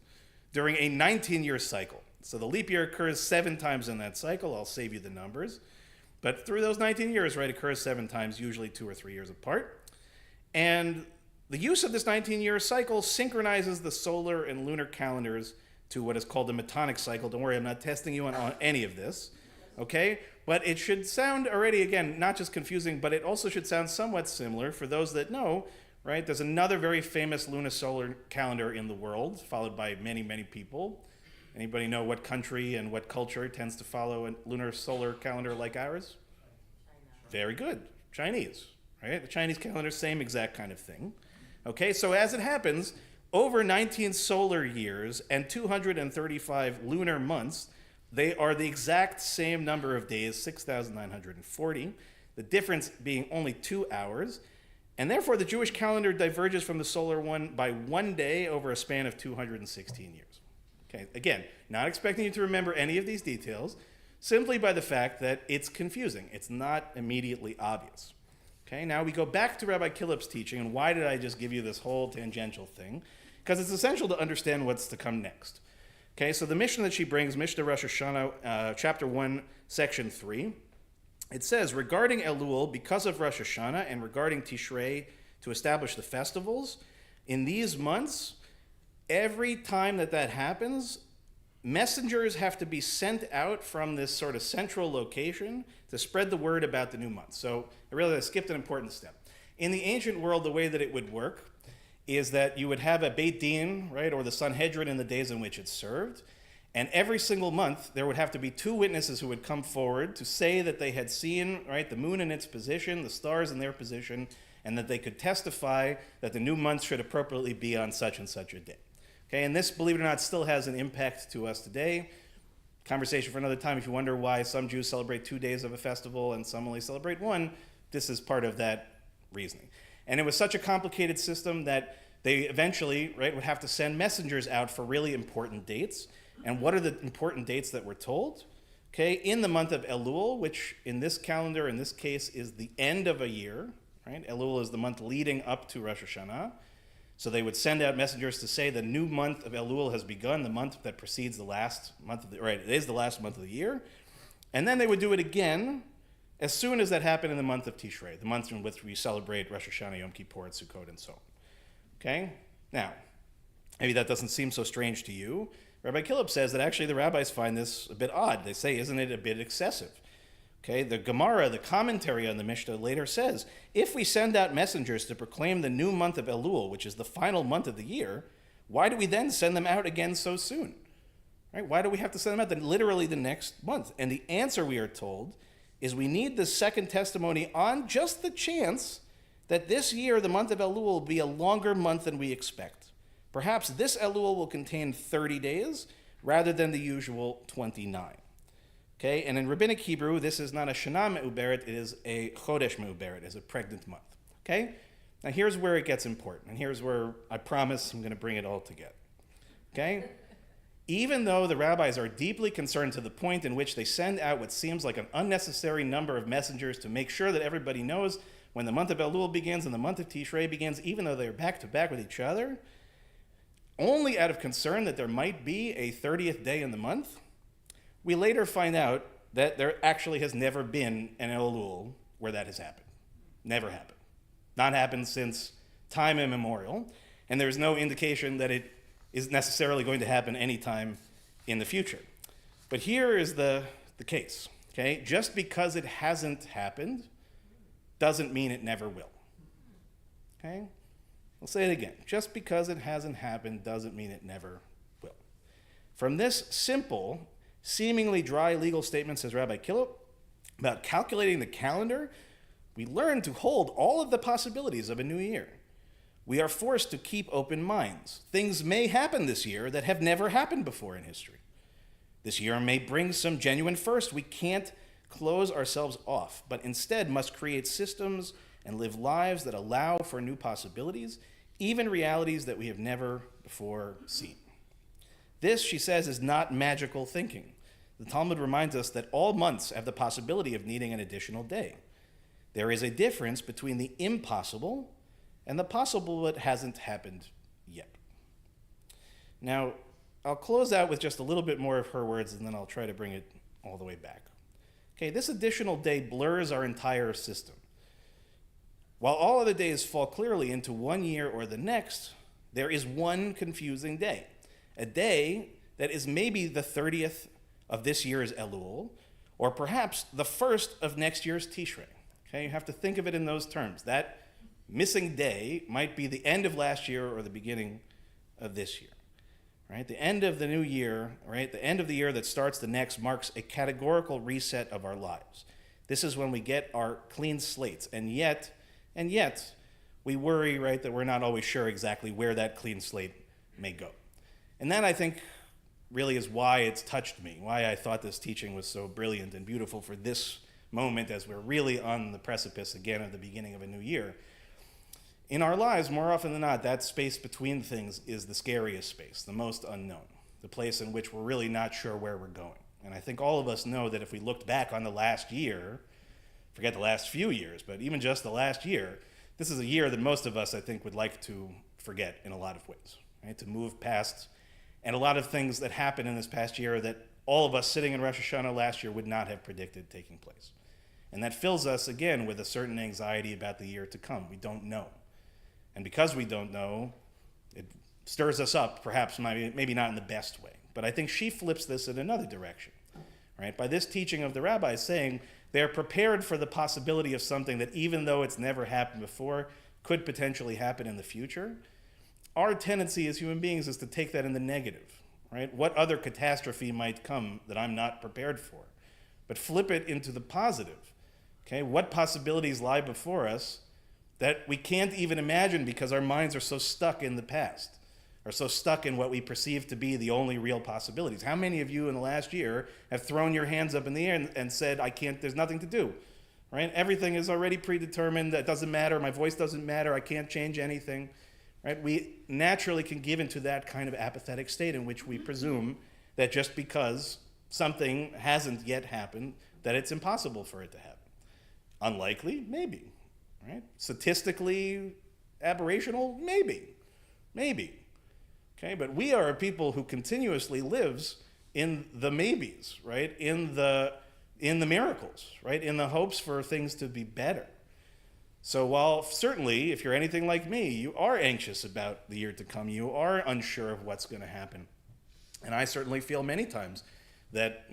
during a 19-year cycle. So the leap year occurs 7 times in that cycle. I'll save you the numbers. But through those 19 years, right, it occurs 7 times, usually 2 or 3 years apart. And the use of this 19-year cycle synchronizes the solar and lunar calendars to what is called the Metonic cycle. Don't worry, I'm not testing you on any of this. Okay? But it should sound already, again, not just confusing, but it also should sound somewhat similar for those that know, right? There's another very famous lunisolar calendar in the world, followed by many, many people. Anybody know what country and what culture tends to follow a lunar solar calendar like ours? China. Very good. Chinese, right? The Chinese calendar, same exact kind of thing. Okay, so as it happens, over 19 solar years and 235 lunar months, they are the exact same number of days, 6,940, the difference being only 2 hours. And therefore, the Jewish calendar diverges from the solar one by 1 day over a span of 216 years. Okay, again, not expecting you to remember any of these details, simply by the fact that it's confusing. It's not immediately obvious. Okay, now we go back to Rabbi Killip's teaching, and why did I just give you this whole tangential thing? Because it's essential to understand what's to come next. Okay, so the Mishnah that she brings, Mishnah Rosh Hashanah, chapter 1, section 3, it says, regarding Elul, because of Rosh Hashanah, and regarding Tishrei, to establish the festivals, in these months, every time that happens, messengers have to be sent out from this sort of central location to spread the word about the new month. So I realized I skipped an important step. In the ancient world, the way that it would work is that you would have a Beit Din, right, or the Sanhedrin in the days in which it served, and every single month there would have to be 2 witnesses who would come forward to say that they had seen, right, the moon in its position, the stars in their position, and that they could testify that the new month should appropriately be on such and such a day. Okay, and this, believe it or not, still has an impact to us today. Conversation for another time. If you wonder why some Jews celebrate 2 days of a festival and some only celebrate 1, this is part of that reasoning. And it was such a complicated system that they eventually, right, would have to send messengers out for really important dates. And what are the important dates that we're told? Okay, in the month of Elul, which in this calendar, in this case, is the end of a year, right? Elul is the month leading up to Rosh Hashanah. So they would send out messengers to say the new month of Elul has begun, the month that precedes the last month of the, right, it is the last month of the year. And then they would do it again as soon as that happened in the month of Tishrei, the month in which we celebrate Rosh Hashanah, Yom Kippur, and Sukkot, and so on. Okay? Now, maybe that doesn't seem so strange to you. Rabbi Killip says that actually the rabbis find this a bit odd. They say, isn't it a bit excessive? Okay, the Gemara, the commentary on the Mishnah, later says, if we send out messengers to proclaim the new month of Elul, which is the final month of the year, why do we then send them out again so soon? Right? Why do we have to send them out literally the next month? And the answer, we are told, is we need the second testimony on just the chance that this year, the month of Elul, will be a longer month than we expect. Perhaps this Elul will contain 30 days rather than the usual 29. Okay, and in Rabbinic Hebrew, this is not a Shana Me'uberet, it is a Chodesh Me'uberet, it's a pregnant month. Okay? Now here's where it gets important, and here's where I promise I'm going to bring it all together. Okay? Even though the rabbis are deeply concerned to the point in which they send out what seems like an unnecessary number of messengers to make sure that everybody knows when the month of Elul begins and the month of Tishrei begins, even though they're back to back with each other, only out of concern that there might be a 30th day in the month, we later find out that there actually has never been an Elul where that has happened. Never happened. Not happened since time immemorial, and there's no indication that it is necessarily going to happen anytime in the future. But here is the case, okay? Just because it hasn't happened doesn't mean it never will, okay? I'll say it again. Just because it hasn't happened doesn't mean it never will. From this simple, seemingly dry legal statement, says Rabbi Killip, about calculating the calendar, we learn to hold all of the possibilities of a new year. We are forced to keep open minds. Things may happen this year that have never happened before in history. This year may bring some genuine first. We can't close ourselves off, but instead must create systems and live lives that allow for new possibilities, even realities that we have never before seen. This, she says, is not magical thinking. The Talmud reminds us that all months have the possibility of needing an additional day. There is a difference between the impossible and the possible that hasn't happened yet. Now, I'll close out with just a little bit more of her words, and then I'll try to bring it all the way back. Okay, this additional day blurs our entire system. While all other days fall clearly into 1 year or the next, there is one confusing day. A day that is maybe the 30th of this year's Elul, or perhaps the first of next year's Tishrei. Okay, you have to think of it in those terms. That missing day might be the end of last year or the beginning of this year. Right? The end of the new year, right? The end of the year that starts the next marks a categorical reset of our lives. This is when we get our clean slates, and yet, we worry, right, that we're not always sure exactly where that clean slate may go. And that, I think, really is why it's touched me, why I thought this teaching was so brilliant and beautiful for this moment as we're really on the precipice again of the beginning of a new year. In our lives, more often than not, that space between things is the scariest space, the most unknown, the place in which we're really not sure where we're going. And I think all of us know that if we looked back on the last year, forget the last few years, but even just the last year, this is a year that most of us, I think, would like to forget in a lot of ways, right? To move past, and a lot of things that happened in this past year that all of us sitting in Rosh Hashanah last year would not have predicted taking place. And that fills us, again, with a certain anxiety about the year to come. We don't know. And because we don't know, it stirs us up, perhaps maybe not in the best way. But I think she flips this in another direction, right? By this teaching of the rabbis saying they're prepared for the possibility of something that, even though it's never happened before, could potentially happen in the future. Our tendency as human beings is to take that in the negative, right? What other catastrophe might come that I'm not prepared for? But flip it into the positive, okay? What possibilities lie before us that we can't even imagine because our minds are so stuck in the past, are so stuck in what we perceive to be the only real possibilities? How many of you in the last year have thrown your hands up in the air and said, I can't, there's nothing to do, right? Everything is already predetermined, that doesn't matter, my voice doesn't matter, I can't change anything, right? We naturally can give into that kind of apathetic state in which we presume that just because something hasn't yet happened, that it's impossible for it to happen. Unlikely? Maybe, right? Statistically aberrational? Maybe. Okay, but we are a people who continuously lives in the maybes, right? In the miracles, right? In the hopes for things to be better. So while certainly, if you're anything like me, you are anxious about the year to come, you are unsure of what's going to happen. And I certainly feel many times that,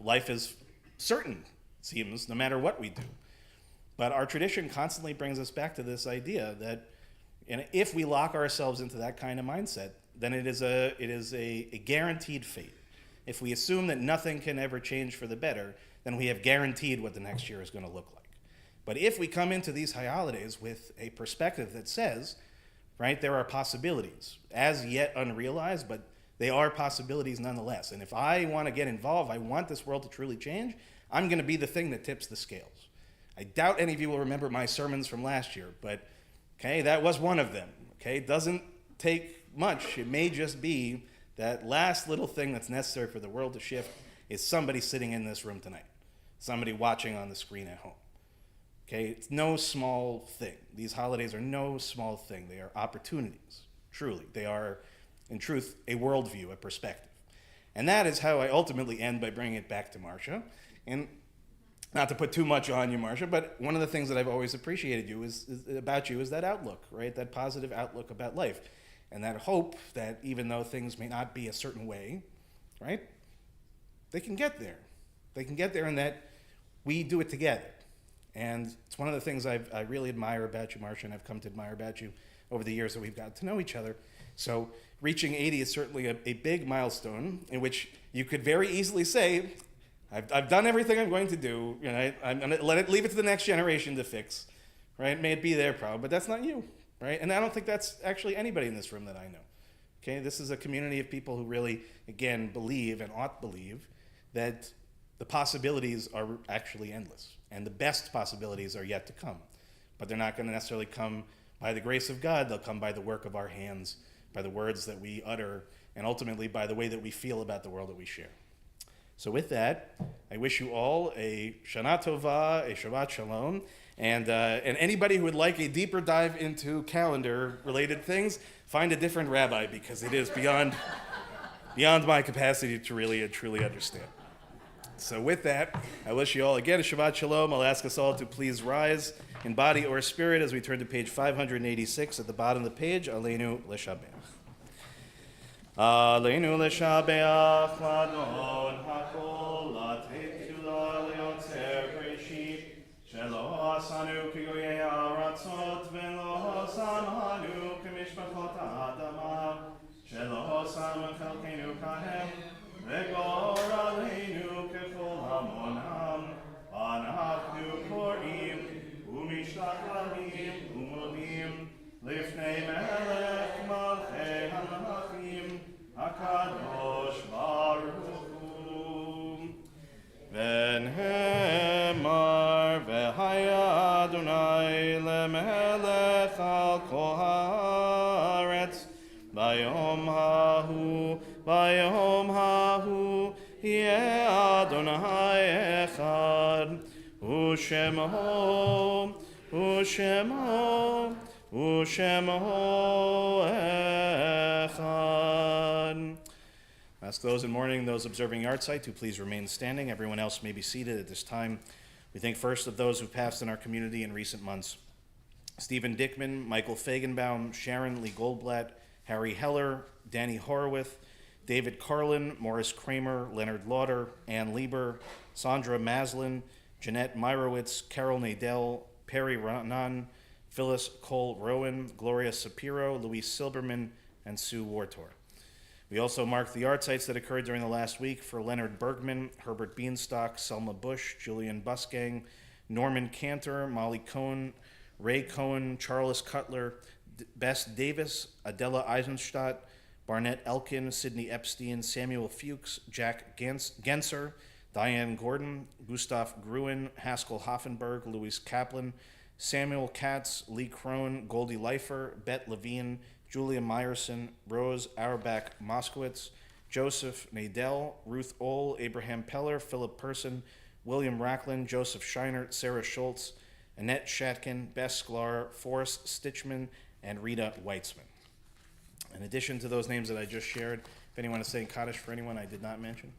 life is certain, it seems, no matter what we do. But our tradition constantly brings us back to this idea that if we lock ourselves into that kind of mindset, then it is a guaranteed fate. If we assume that nothing can ever change for the better, then we have guaranteed what the next year is going to look like. But if we come into these high holidays with a perspective that says, right, there are possibilities, as yet unrealized, but they are possibilities nonetheless. And if I want to get involved, I want this world to truly change, I'm going to be the thing that tips the scales. I doubt any of you will remember my sermons from last year, but okay, that was one of them. Okay, it doesn't take much. It may just be that last little thing that's necessary for the world to shift is somebody sitting in this room tonight, somebody watching on the screen at home. Okay, it's no small thing. These holidays are no small thing. They are opportunities, truly. They are, in truth, a worldview, a perspective. And that is how I ultimately end by bringing it back to Marcia. And not to put too much on you, Marcia, but one of the things that I've always appreciated about you is that outlook, right? That positive outlook about life. And that hope that even though things may not be a certain way, right, they can get there. They can get there in that we do it together. And it's one of the things I really admire about you, Marcia, and I've come to admire about you over the years that we've gotten to know each other. So reaching 80 is certainly a big milestone in which you could very easily say, I've done everything I'm going to do. I'm going to leave it to the next generation to fix, right? May it be their problem, but that's not you. Right? And I don't think that's actually anybody in this room that I know. Okay, this is a community of people who really, again, believe and ought to believe that the possibilities are actually endless. And the best possibilities are yet to come. But they're not going to necessarily come by the grace of God. They'll come by the work of our hands, by the words that we utter, and ultimately by the way that we feel about the world that we share. So with that, I wish you all a Shana Tova, a Shabbat Shalom. And anybody who would like a deeper dive into calendar-related things, find a different rabbi, because it is beyond my capacity to really and truly understand. So with that, I wish you all again a Shabbat Shalom. I'll ask us all to please rise in body or spirit as we turn to page 586 at the bottom of the page. Aleinu L'Shabeach. Aleinu L'Shabeach Ladon HaKol Latei Kula Leotzer Breshit Shelo Hasanu Kigoyei Aratzot Velo Samanu Kemishpachot Adama Shelo Sam Chalkeinu Kahem Vegor Aleinu Kechol Hamonam Anachnu Korim Umishtachlavim Umodim Lifnei Melech Malchei HaMelachim HaKadosh Baruch Hu V'nehemar v'haya Adonai lemelech al kol haaretz Bayom hahu yeh Adonai echad Ushemo, Ushemo, Ushemo Echad. Ask those in mourning, those observing yahrzeit, to please remain standing. Everyone else may be seated at this time. We think first of those who passed in our community in recent months. Stephen Dickman, Michael Fagenbaum, Sharon Lee Goldblatt, Harry Heller, Danny Horowitz, David Carlin, Morris Kramer, Leonard Lauder, Ann Lieber, Sandra Maslin, Jeanette Myrowitz, Carol Nadell, Perry Ranan, Phyllis Cole Rowan, Gloria Sapiro, Louise Silberman, and Sue Wartor. We also marked the yahrzeits that occurred during the last week for Leonard Bergman, Herbert Beanstalk, Selma Bush, Julian Busgang, Norman Cantor, Molly Cohn, Ray Cohen, Charles Cutler, Bess Davis, Adela Eisenstadt, Barnett Elkin, Sidney Epstein, Samuel Fuchs, Jack Genser, Diane Gordon, Gustav Gruen, Haskell Hoffenberg, Louis Kaplan, Samuel Katz, Lee Crone, Goldie Leifer, Bette Levine, Julia Meyerson, Rose Auerbach Moskowitz, Joseph Nadell, Ruth Ohl, Abraham Peller, Philip Person, William Racklin, Joseph Scheinert, Sarah Schultz, Annette Shatkin, Bess Sklar, Forrest Stitchman, and Rita Weitzman. In addition to those names that I just shared, if anyone is saying Kaddish for anyone I did not mention.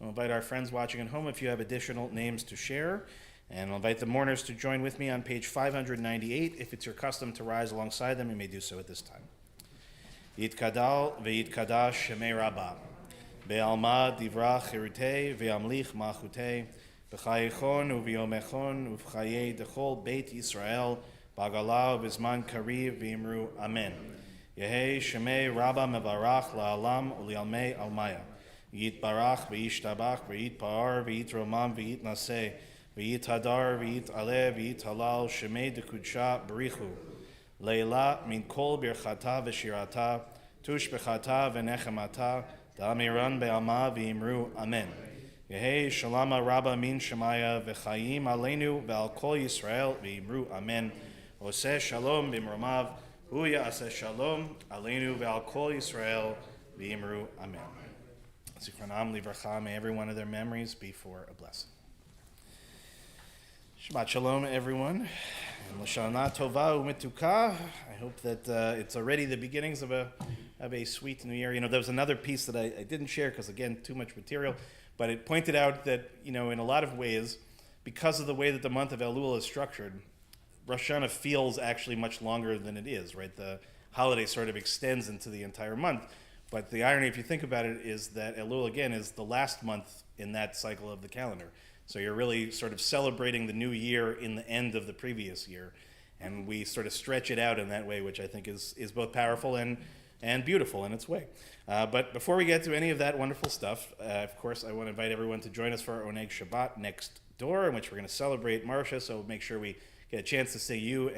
I'll invite our friends watching at home if you have additional names to share. And I'll invite the mourners to join with me on page 598. If it's your custom to rise alongside them, you may do so at this time. Yitkadal ve'yitkadash shemei Rabbah. Be'alma divra chirutei ve'amlich malchutei. B'chayechon u'v'yomechon u'v'chayei dechol Beit Yisrael. B'agala u'b'zman kariv v'imru Amen. Yehei shemei Rabbah mevarach la'alam u'li'almei almaya. Yitbarach ve'yishtabach ve'yitpa'ar ve'yitromam ve'yitnaseh. V'yit hadar, v'yit aleh, v'yit halal, shemei dekudsha b'richu. Leila min kol birchata v'shirata, tush b'chata v'nechemata, da'amiran be'alma v'imru amen. Yehei shalama rabba min shemaya v'chayim aleinu v'al kol Yisrael v'imru amen. Oseh shalom b'imromav, hu ya'aseh shalom aleinu v'al kol Yisrael v'imru amen. Zichronam livracha, may every one of their memories be for a blessing. Shabbat Shalom, everyone. And L'shana Tova U'Mituka. I hope that it's already the beginnings of a sweet new year. You know, there was another piece that I didn't share because, again, too much material, but it pointed out that, you know, in a lot of ways, because of the way that the month of Elul is structured, Rosh Hashanah feels actually much longer than it is, right? The holiday sort of extends into the entire month. But the irony, if you think about it, is that Elul, again, is the last month in that cycle of the calendar. So you're really sort of celebrating the new year in the end of the previous year. And we sort of stretch it out in that way, which I think is both powerful and beautiful in its way. But before we get to any of that wonderful stuff, of course, I want to invite everyone to join us for our Oneg Shabbat next door, in which we're going to celebrate Marsha. So make sure we get a chance to say you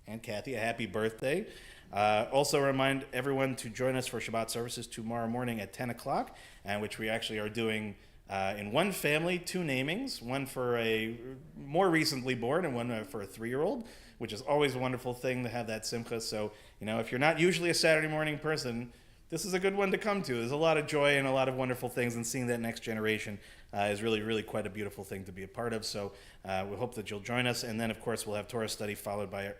and Kathy a happy birthday. Also remind everyone to join us for Shabbat services tomorrow morning at 10 o'clock, which we actually are doing in one family, 2 namings, one for a more recently born and one for a 3-year-old, which is always a wonderful thing to have that simcha. So, you know, if you're not usually a Saturday morning person, this is a good one to come to. There's a lot of joy and a lot of wonderful things, and seeing that next generation is really, really quite a beautiful thing to be a part of. So we hope that you'll join us. And then, of course, we'll have Torah study followed by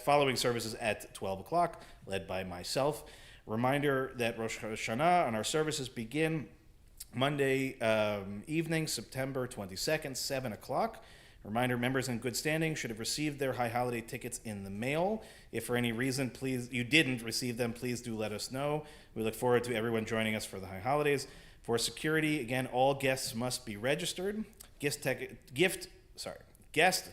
following services at 12 o'clock, led by myself. Reminder that Rosh Hashanah and our services begin Monday evening, September 22nd, 7 o'clock. Reminder, members in good standing should have received their high holiday tickets in the mail. If for any reason you didn't receive them, please do let us know. We look forward to everyone joining us for the high holidays. For security, again, all guests must be registered. Guest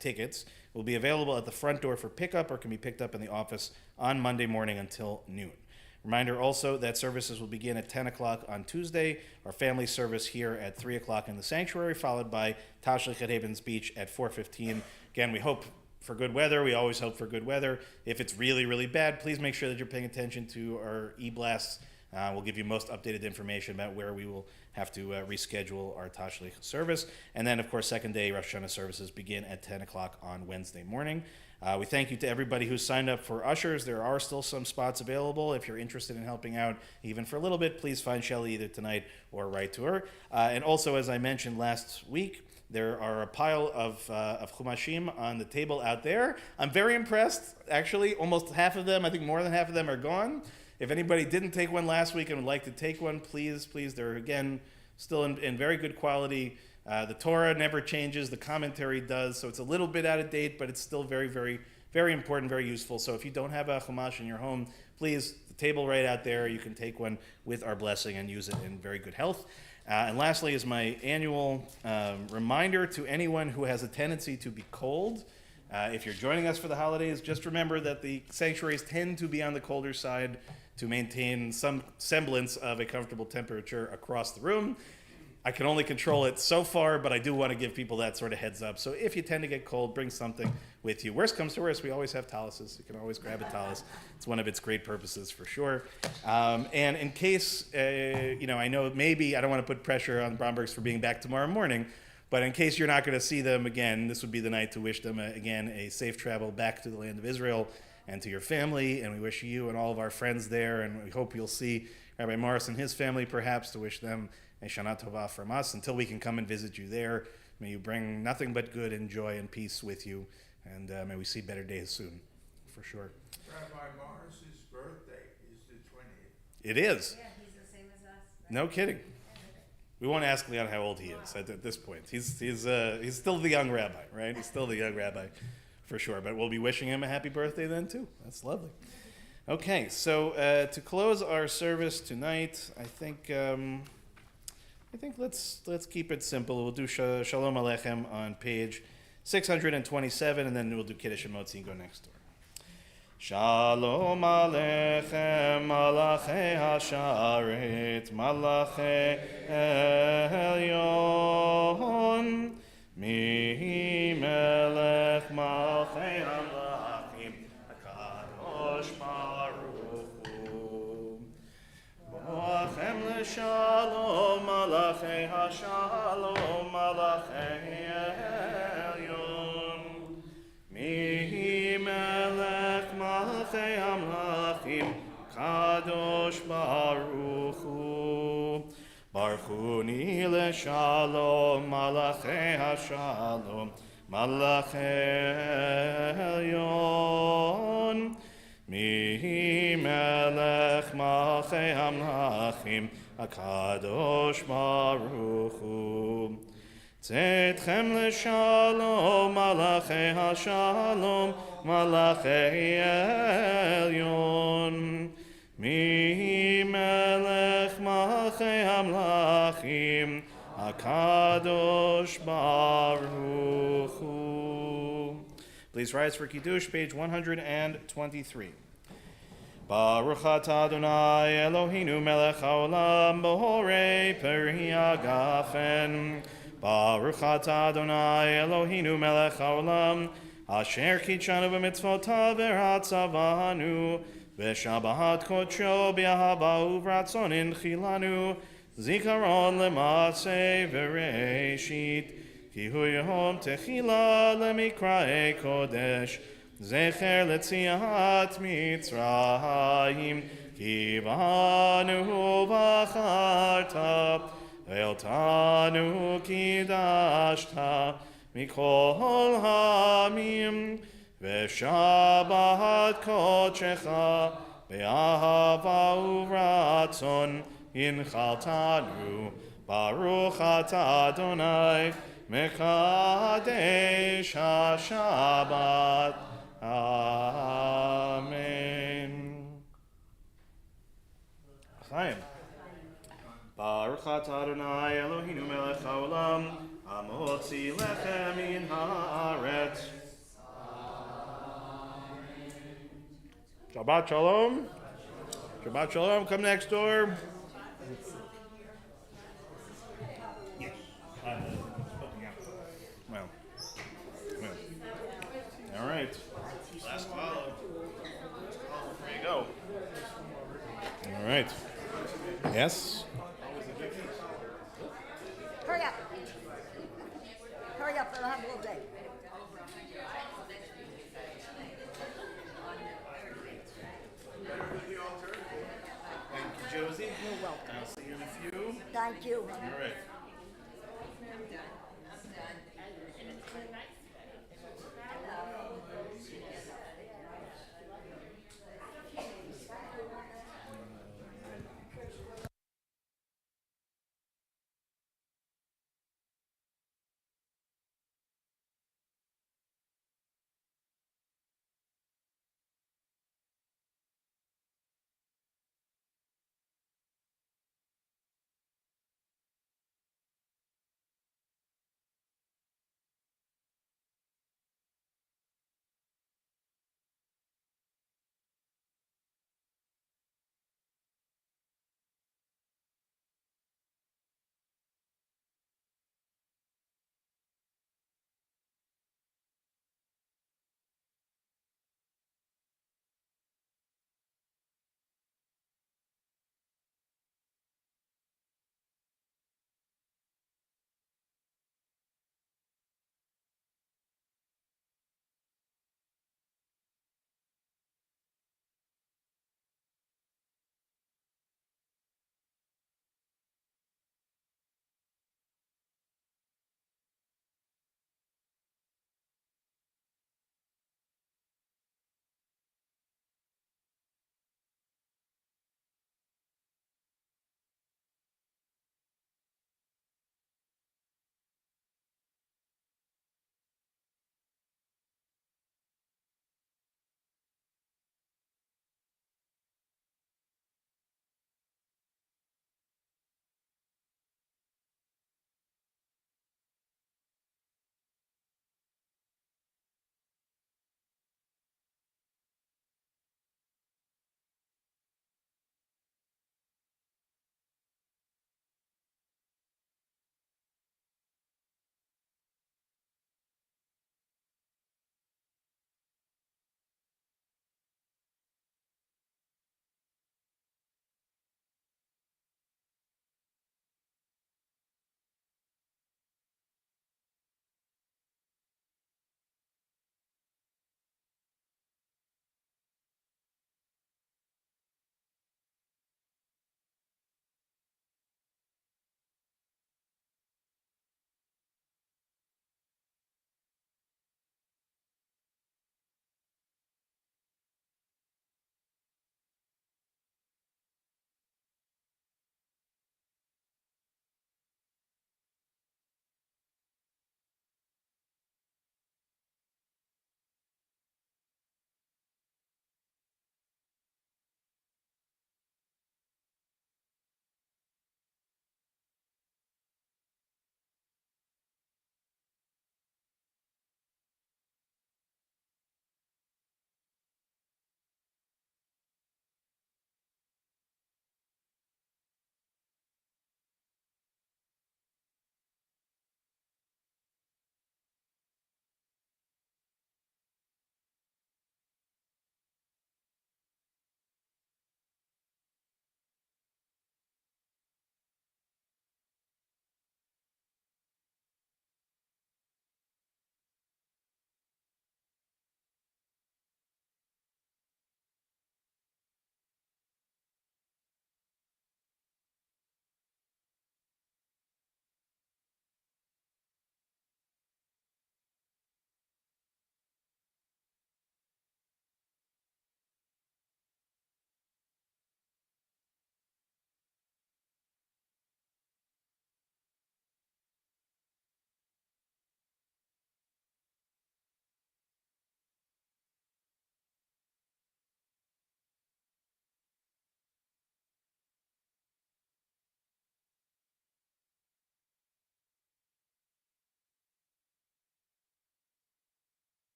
tickets will be available at the front door for pickup or can be picked up in the office on Monday morning until noon. Reminder also that services will begin at 10 o'clock on Tuesday, our family service here at 3 o'clock in the sanctuary, followed by Tashlich at Havens Beach at 4:15. Again, we hope for good weather. We always hope for good weather. If it's really, really bad, please make sure that you're paying attention to our e-blasts. We'll give you most updated information about where we will have to reschedule our Tashlich service. And then, of course, second day Rosh Hashanah services begin at 10 o'clock on Wednesday morning. We thank you to everybody who signed up for ushers. There are still some spots available. If you're interested in helping out, even for a little bit, please find Shelley either tonight or write to her. And also, as I mentioned last week, there are a pile of chumashim on the table out there. I'm very impressed. Actually, almost half of them, I think more than half of them, are gone. If anybody didn't take one last week and would like to take one, please, they're, again, still in very good quality. The Torah never changes, the commentary does, so it's a little bit out of date, but it's still very, very, very important, very useful. So if you don't have a chumash in your home, please, the table right out there, you can take one with our blessing and use it in very good health. And lastly is my annual reminder to anyone who has a tendency to be cold. If you're joining us for the holidays, just remember that the sanctuaries tend to be on the colder side to maintain some semblance of a comfortable temperature across the room. I can only control it so far, but I do want to give people that sort of heads up. So if you tend to get cold, bring something with you. Worst comes to worst, we always have taluses. You can always grab a talus. It's one of its great purposes for sure. And in case, I know maybe I don't want to put pressure on Brombergs for being back tomorrow morning, but in case you're not going to see them again, this would be the night to wish them, again, a safe travel back to the land of Israel and to your family. And we wish you and all of our friends there, and we hope you'll see Rabbi Morris and his family perhaps, to wish them a Shana Tova from us. Until we can come and visit you there, may you bring nothing but good and joy and peace with you, and may we see better days soon, for sure. Rabbi Morris's birthday is the 20th. It is. Yeah, he's the same as us. Right? No kidding. We won't ask Leon how old he is at this point. He's still the young rabbi, right? He's still the young rabbi, for sure. But we'll be wishing him a happy birthday then too. That's lovely. Okay, so to close our service tonight, I think let's keep it simple. We'll do Shalom Aleichem on page 627, and then we'll do Kiddush and Motzi and go next door. Shalom Aleichem, Malachei Hasharet, Malachei Elyon, Mi Melech Malchei Hamlachim, HaKadosh Baruch Hu. Boachem l'shalom, Malachei Hashalom, Malachei Elyon, Mi Melech Malchei Hamlachim, Kadosh Baruch Hu. Baruchuni l'shalom, Malachei Hashalom, Malachei Elyon, Mi Melech Malchei Hamlachim, HaKadosh Baruch Hu. Tzedchem l'shalom, Malachei Hashalom, Malachei Elyon, Mi Melech Malchei Hamlachim, HaKadosh Baruch Hu. Please rise for Kiddush, page 123. Baruch atah Adonai Eloheinu melech haolam b'horei peri hagafen. Baruch atah Adonai Eloheinu melech haolam asher kitshanu b'mitzvotav v'ratzavanu v'shabahat kodsho b'ahava uv'ratzonin chilanu zikaron l'maaseh v'reishit ki hu yom techila lemikrae kodesh zecher letziat Mitzrayim ki banu v'acharta ve'otanu kidashta mikol hamim ve'shabat kodshecha be'ahava uv'ratzon inchaltanu Baruch atah Adonai Mekadesh HaShabbat. Amen. Chaim. Baruch atah Adonai Eloheinu melech haolam hamotzi lechem min haaretz. Shabbat shalom. Shabbat shalom. Come next door. Yes. Well. All right. Last follow. There you go. All right. Yes? Hurry up. Hurry up, I don't have all day. welcome. I'll see you in a few. Thank you. All right. I'm done. And it's been nice